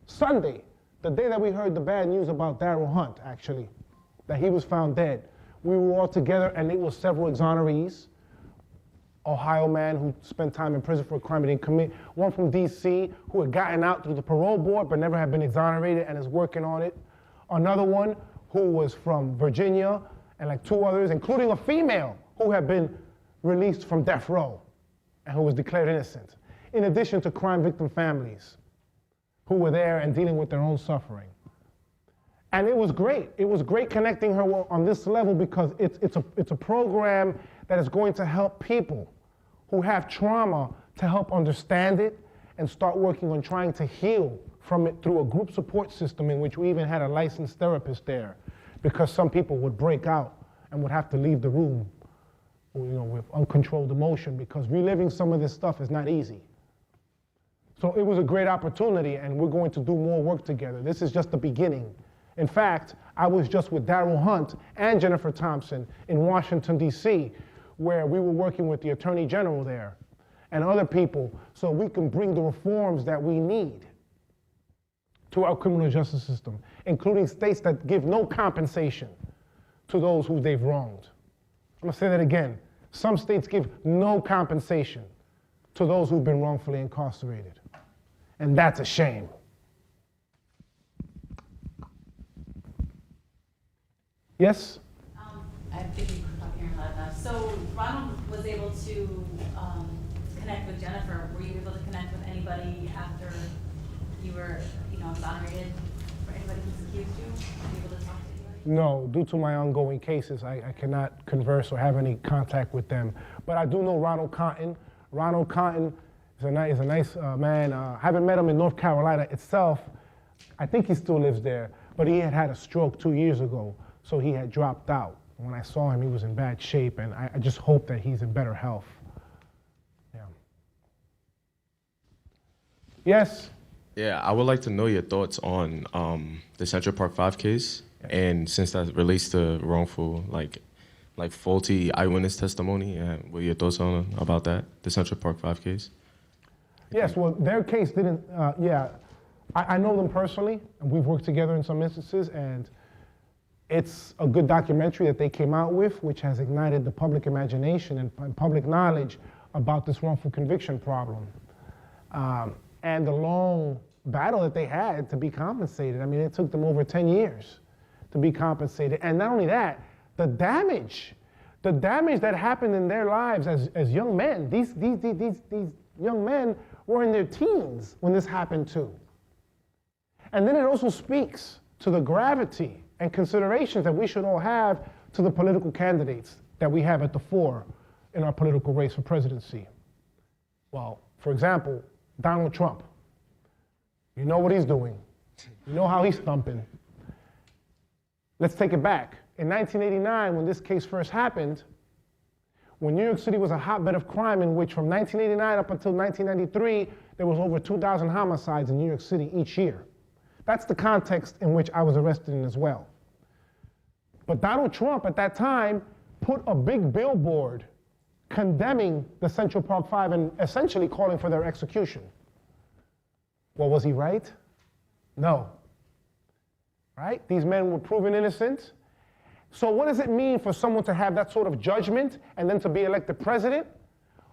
Sunday, the day that we heard the bad news about Daryl Hunt, actually, that he was found dead, we were all together and it was several exonerees, Ohio man who spent time in prison for a crime he didn't commit, one from DC who had gotten out through the parole board but never had been exonerated and is working on it, another one who was from Virginia, and like two others, including a female who had been released from death row and who was declared innocent, in addition to crime victim families who were there and dealing with their own suffering. And it was great. It was great connecting her on this level because it's a program that is going to help people who have trauma to help understand it and start working on trying to heal from it through a group support system in which we even had a licensed therapist there because some people would break out and would have to leave the room with uncontrolled emotion because reliving some of this stuff is not easy. So it was a great opportunity and we're going to do more work together. This is just the beginning. In fact, I was just with Daryl Hunt and Jennifer Thompson in Washington, D.C., where we were working with the Attorney General there and other people so we can bring the reforms that we need to our criminal justice system, including states that give no compensation to those who they've wronged. I'm gonna say that again. Some states give no compensation to those who've been wrongfully incarcerated. And that's a shame. Yes? I think you can talk here loud enough. So Ronald was able to connect with Jennifer. Were you able to connect with anybody after you were, exonerated? For anybody who's accused you? Were you able to talk to anybody? No, due to my ongoing cases, I cannot converse or have any contact with them. But I do know Ronald Cotton. Ronald Cotton is a nice man. I haven't met him in North Carolina itself. I think he still lives there, but he had a stroke 2 years ago, so he had dropped out. When I saw him, he was in bad shape, and I just hope that he's in better health. Yeah. Yes? Yeah, I would like to know your thoughts on the Central Park 5 case, and since that relates to wrongful, like faulty eyewitness testimony, what are your thoughts about that, the Central Park 5 case? Yes, well, their case didn't, I know them personally, and we've worked together in some instances, and it's a good documentary that they came out with, which has ignited the public imagination and public knowledge about this wrongful conviction problem. And the long battle that they had to be compensated. I mean, it took them over 10 years to be compensated. And not only that, the damage that happened in their lives as young men. These young men were in their teens when this happened too. And then it also speaks to the gravity and considerations that we should all have to the political candidates that we have at the fore in our political race for presidency. Well, for example, Donald Trump. You know what he's doing. You know how he's thumping. Let's take it back. In 1989, when this case first happened, when New York City was a hotbed of crime in which from 1989 up until 1993, there was over 2,000 homicides in New York City each year. That's the context in which I was arrested in as well. But Donald Trump at that time put a big billboard condemning the Central Park Five and essentially calling for their execution. Well, was he right? No. Right? These men were proven innocent. So what does it mean for someone to have that sort of judgment and then to be elected president?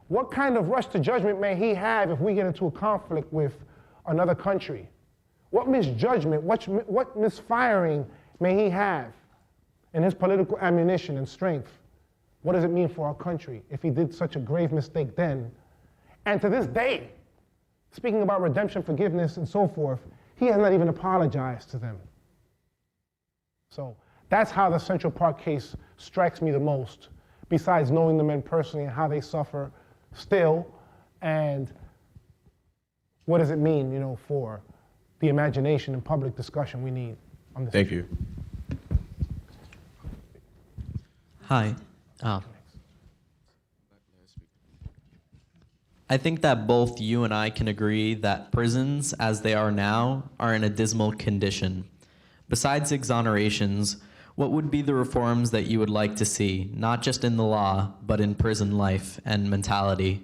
What kind of rush to judgment may he have if we get into a conflict with another country? What misjudgment, what misfiring may he have in his political ammunition and strength? What does it mean for our country if he did such a grave mistake then? And to this day, speaking about redemption, forgiveness, and so forth, he has not even apologized to them. So that's how the Central Park case strikes me the most, besides knowing the men personally and how they suffer still, and what does it mean, you know, for the imagination and public discussion we need on this. Thank you. Hi. I think that both you and I can agree that prisons, as they are now, are in a dismal condition. Besides exonerations, what would be the reforms that you would like to see, not just in the law, but in prison life and mentality?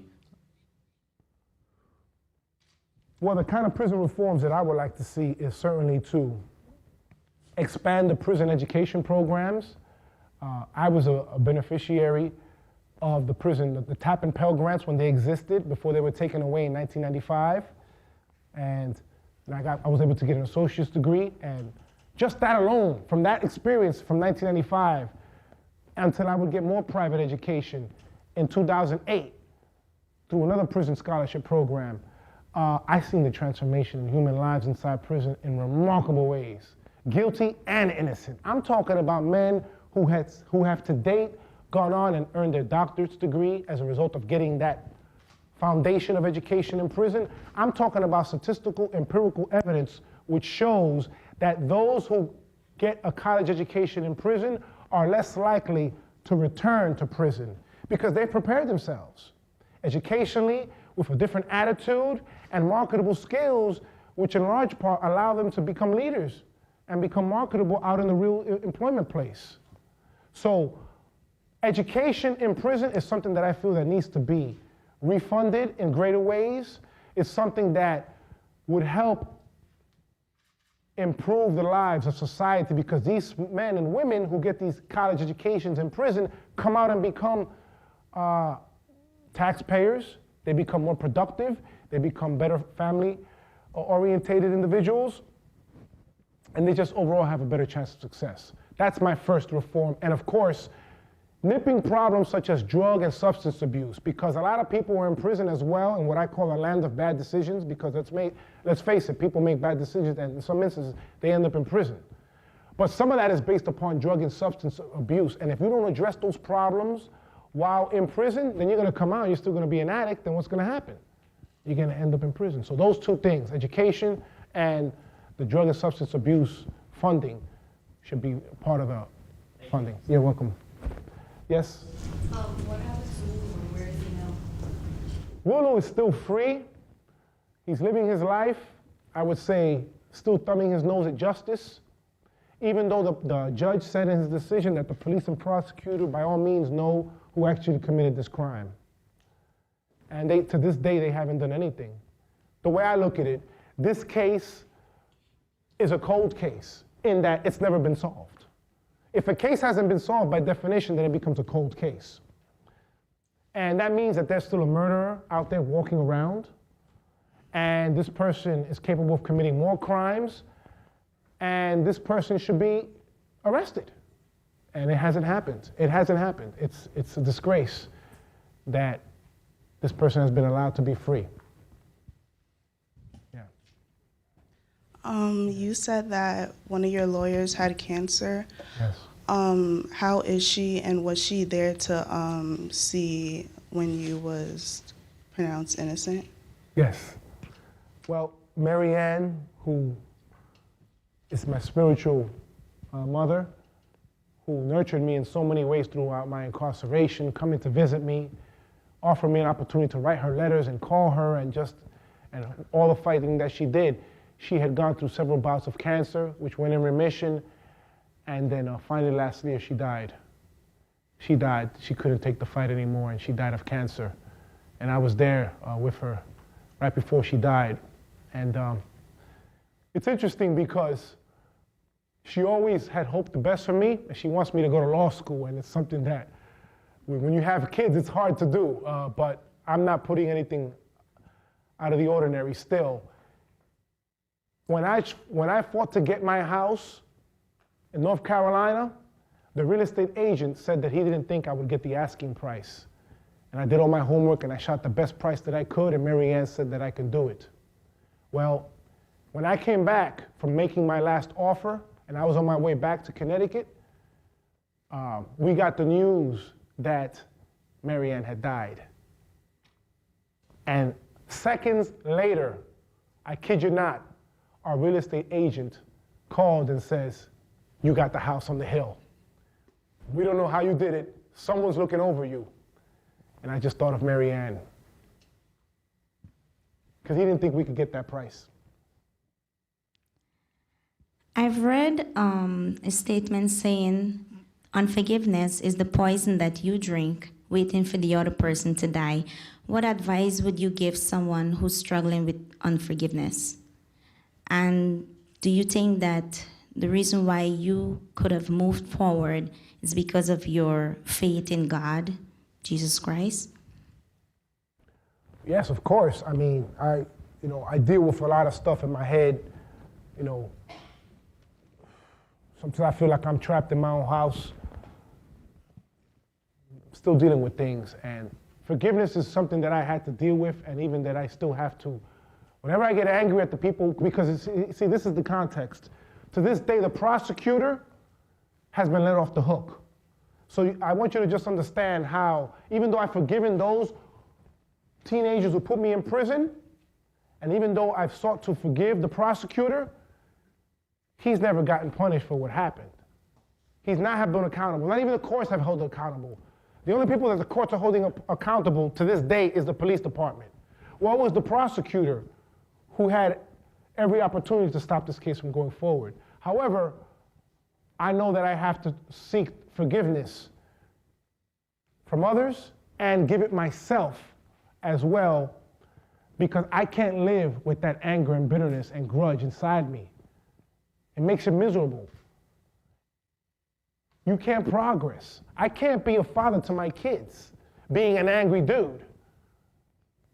Well, the kind of prison reforms that I would like to see is certainly to expand the prison education programs. I was a beneficiary of the prison, the Tap and Pell grants when they existed, before they were taken away in 1995. And I was able to get an associate's degree, and just that alone, from that experience from 1995 until I would get more private education in 2008 through another prison scholarship program, I've seen the transformation in human lives inside prison in remarkable ways, guilty and innocent. I'm talking about men who have to date gone on and earned their doctorate's degree as a result of getting that foundation of education in prison. I'm talking about statistical, empirical evidence which shows that those who get a college education in prison are less likely to return to prison because they prepared themselves educationally with a different attitude and marketable skills, which in large part allow them to become leaders and become marketable out in the real employment place. So education in prison is something that I feel that needs to be refunded in greater ways. It's something that would help improve the lives of society, because these men and women who get these college educations in prison come out and become taxpayers. They become more productive. They become better family-orientated individuals. And they just overall have a better chance of success. That's my first reform. And of course, nipping problems such as drug and substance abuse, because a lot of people are in prison as well in what I call a land of bad decisions, because let's face it, people make bad decisions, and in some instances, they end up in prison. But some of that is based upon drug and substance abuse. And if you don't address those problems while in prison, then you're going to come out, you're still going to be an addict, then what's going to happen? You're going to end up in prison. So those two things, education and the drug and substance abuse funding, should be part of the funding. You're welcome. Yes? What happened to Lulu, and where is he now? Lulu is still free. He's living his life, I would say, still thumbing his nose at justice, even though the judge said in his decision that the police and prosecutor by all means know who actually committed this crime. And to this day, they haven't done anything. The way I look at it, this case is a cold case in that it's never been solved. If a case hasn't been solved, by definition, then it becomes a cold case. And that means that there's still a murderer out there walking around, and this person is capable of committing more crimes, and this person should be arrested. And it hasn't happened. It hasn't happened. It's a disgrace that this person has been allowed to be free. You said that one of your lawyers had cancer. Yes. How is she, and was she there to see when you was pronounced innocent? Yes. Well, Marianne, who is my spiritual mother, who nurtured me in so many ways throughout my incarceration, coming to visit me, offered me an opportunity to write her letters and call her, and all the fighting that she did. She had gone through several bouts of cancer, which went in remission, and then finally last year she died. She died. She couldn't take the fight anymore, and she died of cancer. And I was there with her right before she died. And it's interesting because she always had hoped the best for me, and she wants me to go to law school, and it's something that, when you have kids, it's hard to do, but I'm not putting anything out of the ordinary still. When I fought to get my house in North Carolina, the real estate agent said that he didn't think I would get the asking price. And I did all my homework and I shot the best price that I could, and Marianne said that I could do it. Well, when I came back from making my last offer and I was on my way back to Connecticut, we got the news that Marianne had died. And seconds later, I kid you not, our real estate agent called and says, "You got the house on the hill. We don't know how you did it. Someone's looking over you." And I just thought of Marianne, because he didn't think we could get that price. I've read a statement saying unforgiveness is the poison that you drink, waiting for the other person to die. What advice would you give someone who's struggling with unforgiveness? And do you think that the reason why you could have moved forward is because of your faith in God, Jesus Christ? Yes, of course. I mean, I deal with a lot of stuff in my head. Sometimes I feel like I'm trapped in my own house, still dealing with things. And forgiveness is something that I had to deal with, and even that I still have to. Whenever I get angry at the people, because see, this is the context. To this day, the prosecutor has been let off the hook. So I want you to just understand how, even though I've forgiven those teenagers who put me in prison, and even though I've sought to forgive the prosecutor, he's never gotten punished for what happened. He's not have been accountable. Not even the courts have held accountable. The only people that the courts are holding accountable to this day is the police department. Well, it was the prosecutor who had every opportunity to stop this case from going forward. However, I know that I have to seek forgiveness from others and give it myself as well, because I can't live with that anger and bitterness and grudge inside me. It makes you miserable. You can't progress. I can't be a father to my kids being an angry dude.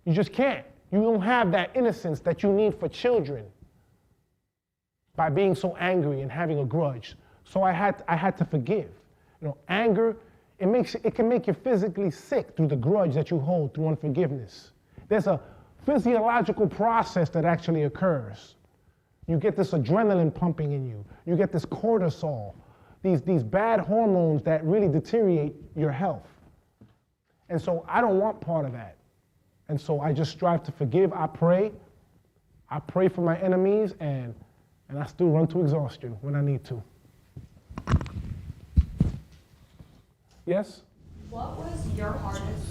You just can't. You don't have that innocence that you need for children by being so angry and having a grudge. So I had to forgive. Anger, it can make you physically sick through the grudge that you hold through unforgiveness. There's a physiological process that actually occurs. You get this adrenaline pumping in you. You get this cortisol, these bad hormones that really deteriorate your health. And so I don't want part of that. And so I just strive to forgive. I pray for my enemies, and I still run to exhaustion when I need to. Yes? What was your hardest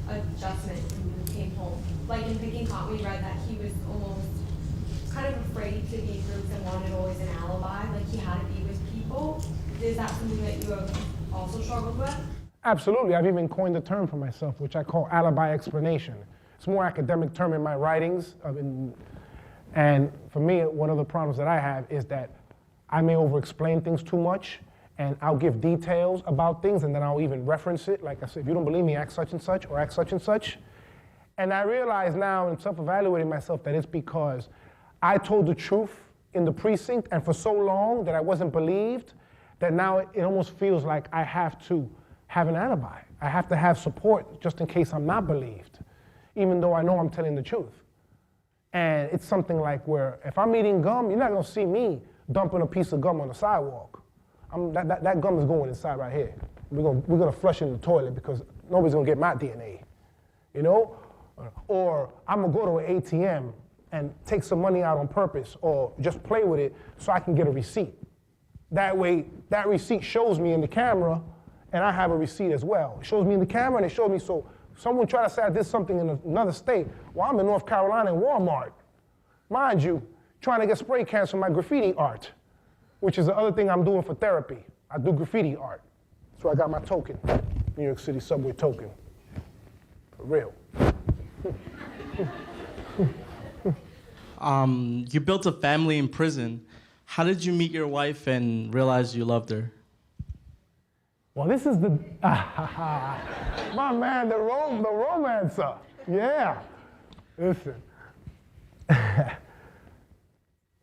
adjustment when you came home? Like in Picking Cotton, we read that he was almost kind of afraid to be in groups and wanted always an alibi, like he had to be with people. Is that something that you have also struggled with? Absolutely. I've even coined a term for myself, which I call alibi explanation. It's a more academic term in my writings. And for me, one of the problems that I have is that I may over-explain things too much, and I'll give details about things, and then I'll even reference it. Like I said, if you don't believe me, act such and such, or act such and such. And I realize now in self-evaluating myself that it's because I told the truth in the precinct, and for so long that I wasn't believed, that now it almost feels like I have to have an alibi. I have to have support just in case I'm not believed, even though I know I'm telling the truth. And it's something like where if I'm eating gum, you're not gonna see me dumping a piece of gum on the sidewalk. That gum is going inside right here. We're gonna flush it in the toilet because nobody's gonna get my DNA, you know? Or I'm gonna go to an ATM and take some money out on purpose or just play with it so I can get a receipt. That way, that receipt shows me in the camera and I have a receipt as well. It shows me in the camera and it shows me, so someone try to say I did something in another state. Well, I'm in North Carolina in Walmart. Mind you, trying to get spray cans for my graffiti art, which is the other thing I'm doing for therapy. I do graffiti art. So I got my token, New York City subway token. For real. You built a family in prison. How did you meet your wife and realize you loved her? Well, this is the, my man, the romancer. Yeah. Listen.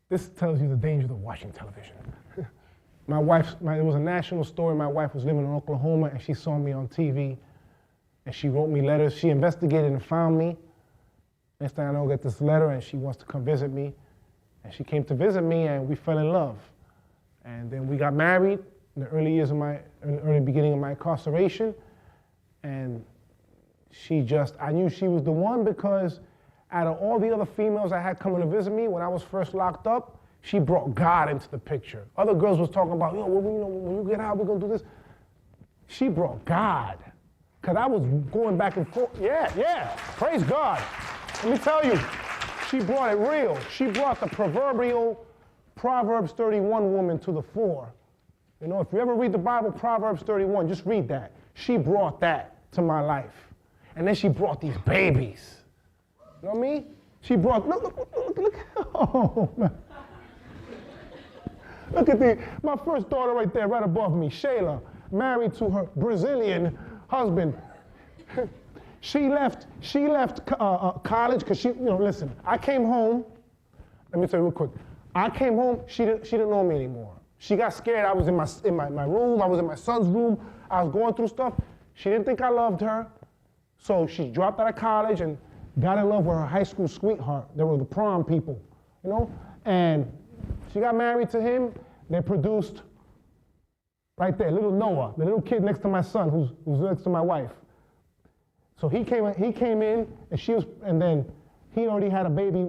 This tells you the dangers of watching television. My wife, it was a national story. My wife was living in Oklahoma and she saw me on TV and she wrote me letters. She investigated and found me. Next thing I know, I get this letter and she wants to come visit me. And she came to visit me and we fell in love. And then we got married in the early years of early beginning of my incarceration. And I knew she was the one because out of all the other females I had coming to visit me when I was first locked up, she brought God into the picture. Other girls was talking about, when you get out, we're gonna do this. She brought God. Cause I was going back and forth. Yeah, praise God. Let me tell you, she brought it real. She brought the proverbial Proverbs 31 woman to the fore. You know, if you ever read the Bible, Proverbs 31, just read that. She brought that to my life. And then she brought these babies. You know what I mean? She brought, look, oh, man. Look at my first daughter right there, right above me, Shayla, married to her Brazilian husband. She left college because listen, I came home, let me tell you real quick. I came home, she didn't know me anymore. She got scared. I was in my room, I was in my son's room, I was going through stuff. She didn't think I loved her, so she dropped out of college and got in love with her high school sweetheart. They were the prom people, you know? And she got married to him. They produced, right there, little Noah, the little kid next to my son who's next to my wife. So he came in, and then he already had a baby,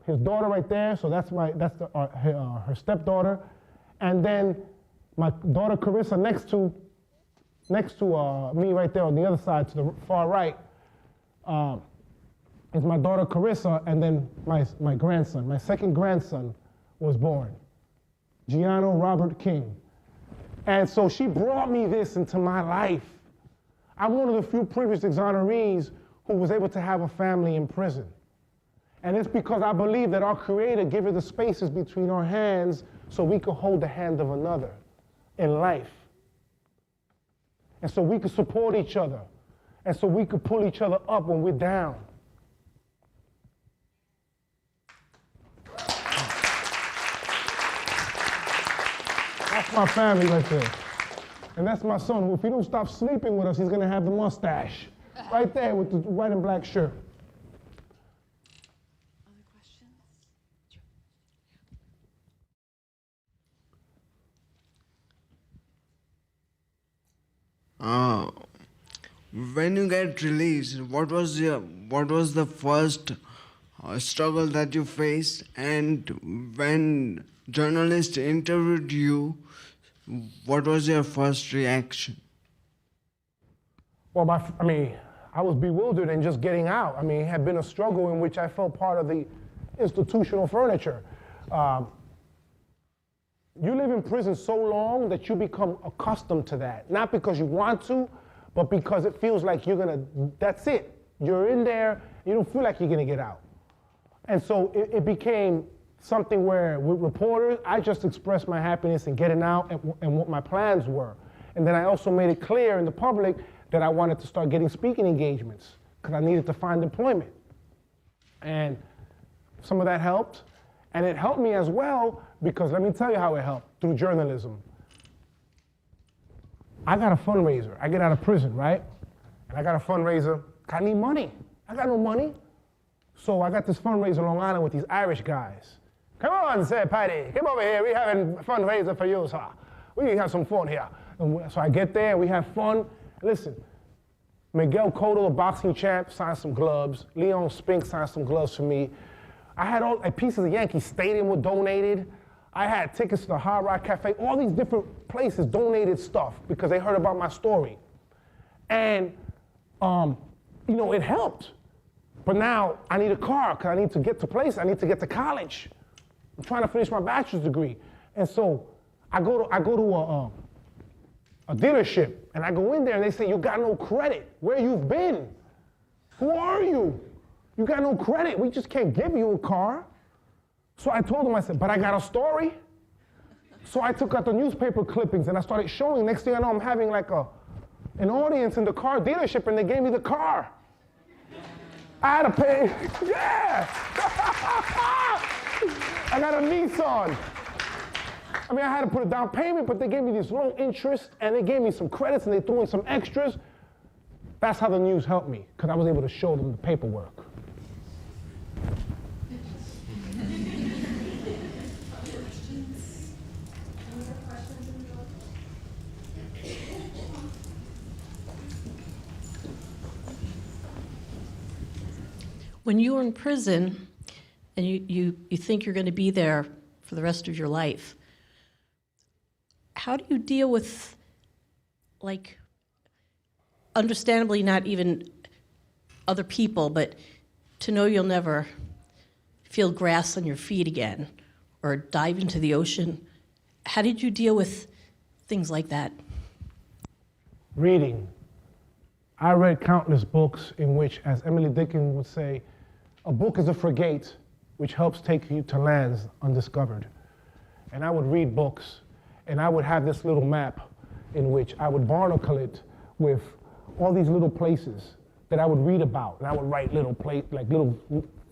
his daughter right there. So that's her stepdaughter, and then my daughter Carissa next to me right there on the other side to the far right is my daughter Carissa, and then my grandson, my second grandson was born, Gianno Robert King. And so she brought me this into my life. I'm one of the few privileged exonerees who was able to have a family in prison. And it's because I believe that our Creator gave us the spaces between our hands so we could hold the hand of another in life. And so we could support each other. And so we could pull each other up when we're down. That's my family right there. And that's my son, who if he don't stop sleeping with us, he's gonna have the mustache. Right there with the white and black shirt. Other questions? When you get released, what was the first struggle that you faced? And when journalists interviewed you, what was your first reaction? Well, I was bewildered in just getting out. I mean, it had been a struggle in which I felt part of the institutional furniture. You live in prison so long that you become accustomed to that. Not because you want to, but because it feels like that's it. You're in there, you don't feel like you're gonna get out. And so it became something where with reporters, I just expressed my happiness in getting out and what my plans were. And then I also made it clear in the public that I wanted to start getting speaking engagements because I needed to find employment. And some of that helped. And it helped me as well because let me tell you how it helped, through journalism. I got a fundraiser. I get out of prison, right? And I got a fundraiser. I need money. I got no money. So I got this fundraiser in Long Island with these Irish guys. Come on, said Patty, come over here. We having a fundraiser for you, sir. We have some fun here. So I get there, we have fun. Listen, Miguel Cotto, the boxing champ, signed some gloves. Leon Spink signed some gloves for me. I had all pieces of Yankee Stadium were donated. I had tickets to the Hard Rock Cafe. All these different places donated stuff because they heard about my story. And, you know, it helped. But now I need a car because I need to get to places. I need to get to college. I'm trying to finish my bachelor's degree. And so I go to a dealership, and I go in there, and they say, you got no credit. Where you've been? Who are you? You got no credit. We just can't give you a car. So I told them, I said, but I got a story. So I took out the newspaper clippings, and I started showing. Next thing I know, I'm having like an audience in the car dealership, and they gave me the car. I had to pay, yeah! I got a Nissan. I mean, I had to put a down payment, but they gave me this low interest, and they gave me some credits, and they threw in some extras. That's how the news helped me, because I was able to show them the paperwork. When you were in prison and you think you're going to be there for the rest of your life, how do you deal with, like, understandably not even other people, but to know you'll never feel grass on your feet again or dive into the ocean? How did you deal with things like that? Reading. I read countless books in which, as Emily Dickinson would say, a book is a frigate which helps take you to lands undiscovered. And I would read books, and I would have this little map in which I would barnacle it with all these little places that I would read about. And I would write little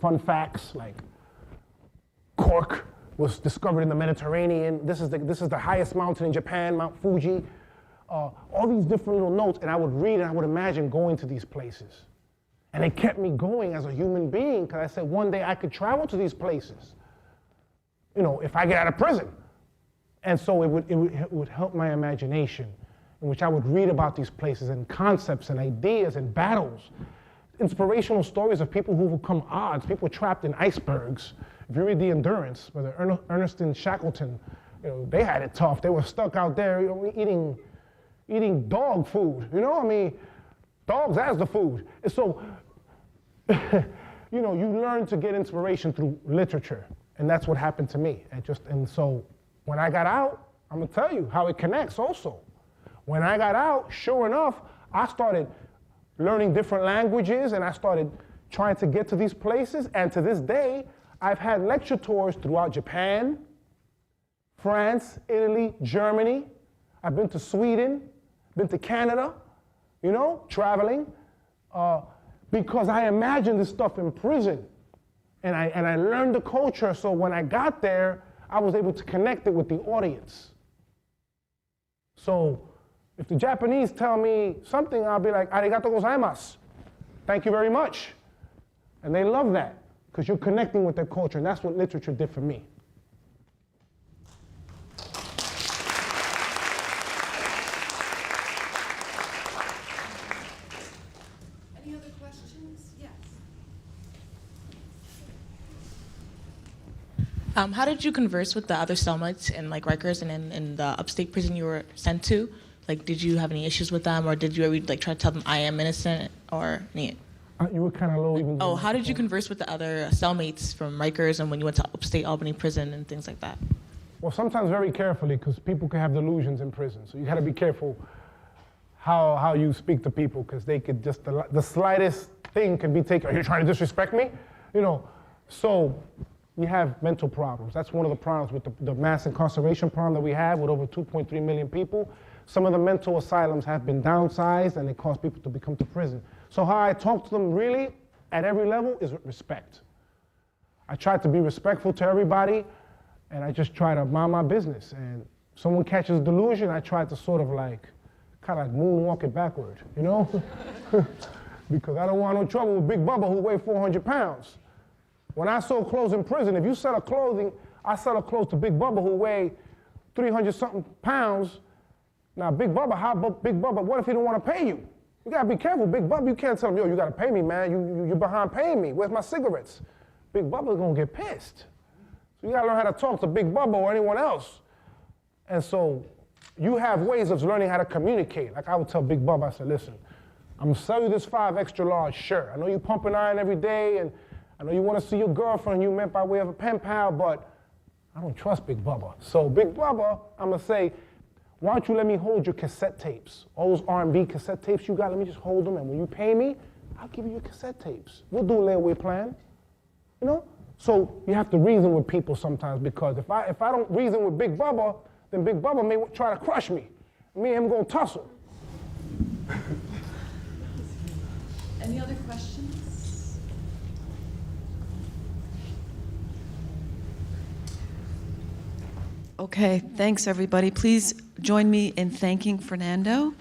fun facts, like cork was discovered in the Mediterranean. This is the highest mountain in Japan, Mount Fuji. All these different little notes, and I would read and I would imagine going to these places. And it kept me going as a human being, because I said one day I could travel to these places, you know, if I get out of prison. And so it would help my imagination, in which I would read about these places and concepts and ideas and battles, inspirational stories of people who overcome odds, people trapped in icebergs. If you read The Endurance, whether Ernestine Shackleton, you know, they had it tough. They were stuck out there, you know, eating dog food. You know, I mean, dogs as the food. And so, you know, you learn to get inspiration through literature, and that's what happened to me. And so, when I got out, I'm gonna tell you how it connects also. When I got out, sure enough, I started learning different languages, and I started trying to get to these places, and to this day, I've had lecture tours throughout Japan, France, Italy, Germany. I've been to Sweden, been to Canada, you know, traveling, because I imagined this stuff in prison. And I learned the culture, so when I got there, I was able to connect it with the audience. So if the Japanese tell me something, I'll be like, arigato gozaimasu. Thank you very much. And they love that, because you're connecting with their culture, and that's what literature did for me. Any other questions? Yes. How did you converse with the other cellmates in like Rikers and in the upstate prison you were sent to? Like, did you have any issues with them, or did you ever like try to tell them I am innocent or any? You were kind of low even. Oh, how did you converse with the other cellmates from Rikers and when you went to upstate Albany prison and things like that? Well, sometimes very carefully, because people can have delusions in prison. So you got to be careful how you speak to people, because they could just, the slightest thing can be taken. Are you trying to disrespect me? You know, so you have mental problems. That's one of the problems with the mass incarceration problem that we have with over 2.3 million people. Some of the mental asylums have been downsized, and they cause people to become to prison. So how I talk to them really at every level is with respect. I try to be respectful to everybody, and I just try to mind my business. And if someone catches delusion, I try to sort of like, kind of like moonwalk it backward, you know? Because I don't want no trouble with Big Bubba who weighs 400 pounds. When I sold clothes in prison, if you sell a clothing, I sell a clothes to Big Bubba who weigh 300-something pounds. Now, Big Bubba, how about Big Bubba? What if he don't want to pay you? You gotta be careful, Big Bubba. You can't tell him, yo, you gotta pay me, man. You're behind paying me. Where's my cigarettes? Big Bubba's gonna get pissed. So you gotta learn how to talk to Big Bubba or anyone else. And so you have ways of learning how to communicate. Like I would tell Big Bubba, I said, listen, I'm gonna sell you this 5 extra large shirt. I know you pumping iron every day, and I know you wanna see your girlfriend you met by way of a pen pal, but I don't trust Big Bubba. So Big Bubba, I'm gonna say, why don't you let me hold your cassette tapes? All those R&B cassette tapes you got, let me just hold them, and when you pay me, I'll give you your cassette tapes. We'll do a layaway plan, you know? So you have to reason with people sometimes, because if I don't reason with Big Bubba, then Big Bubba may try to crush me. Me and him gonna tussle. Any other questions? Okay, thanks everybody. Please join me in thanking Fernando.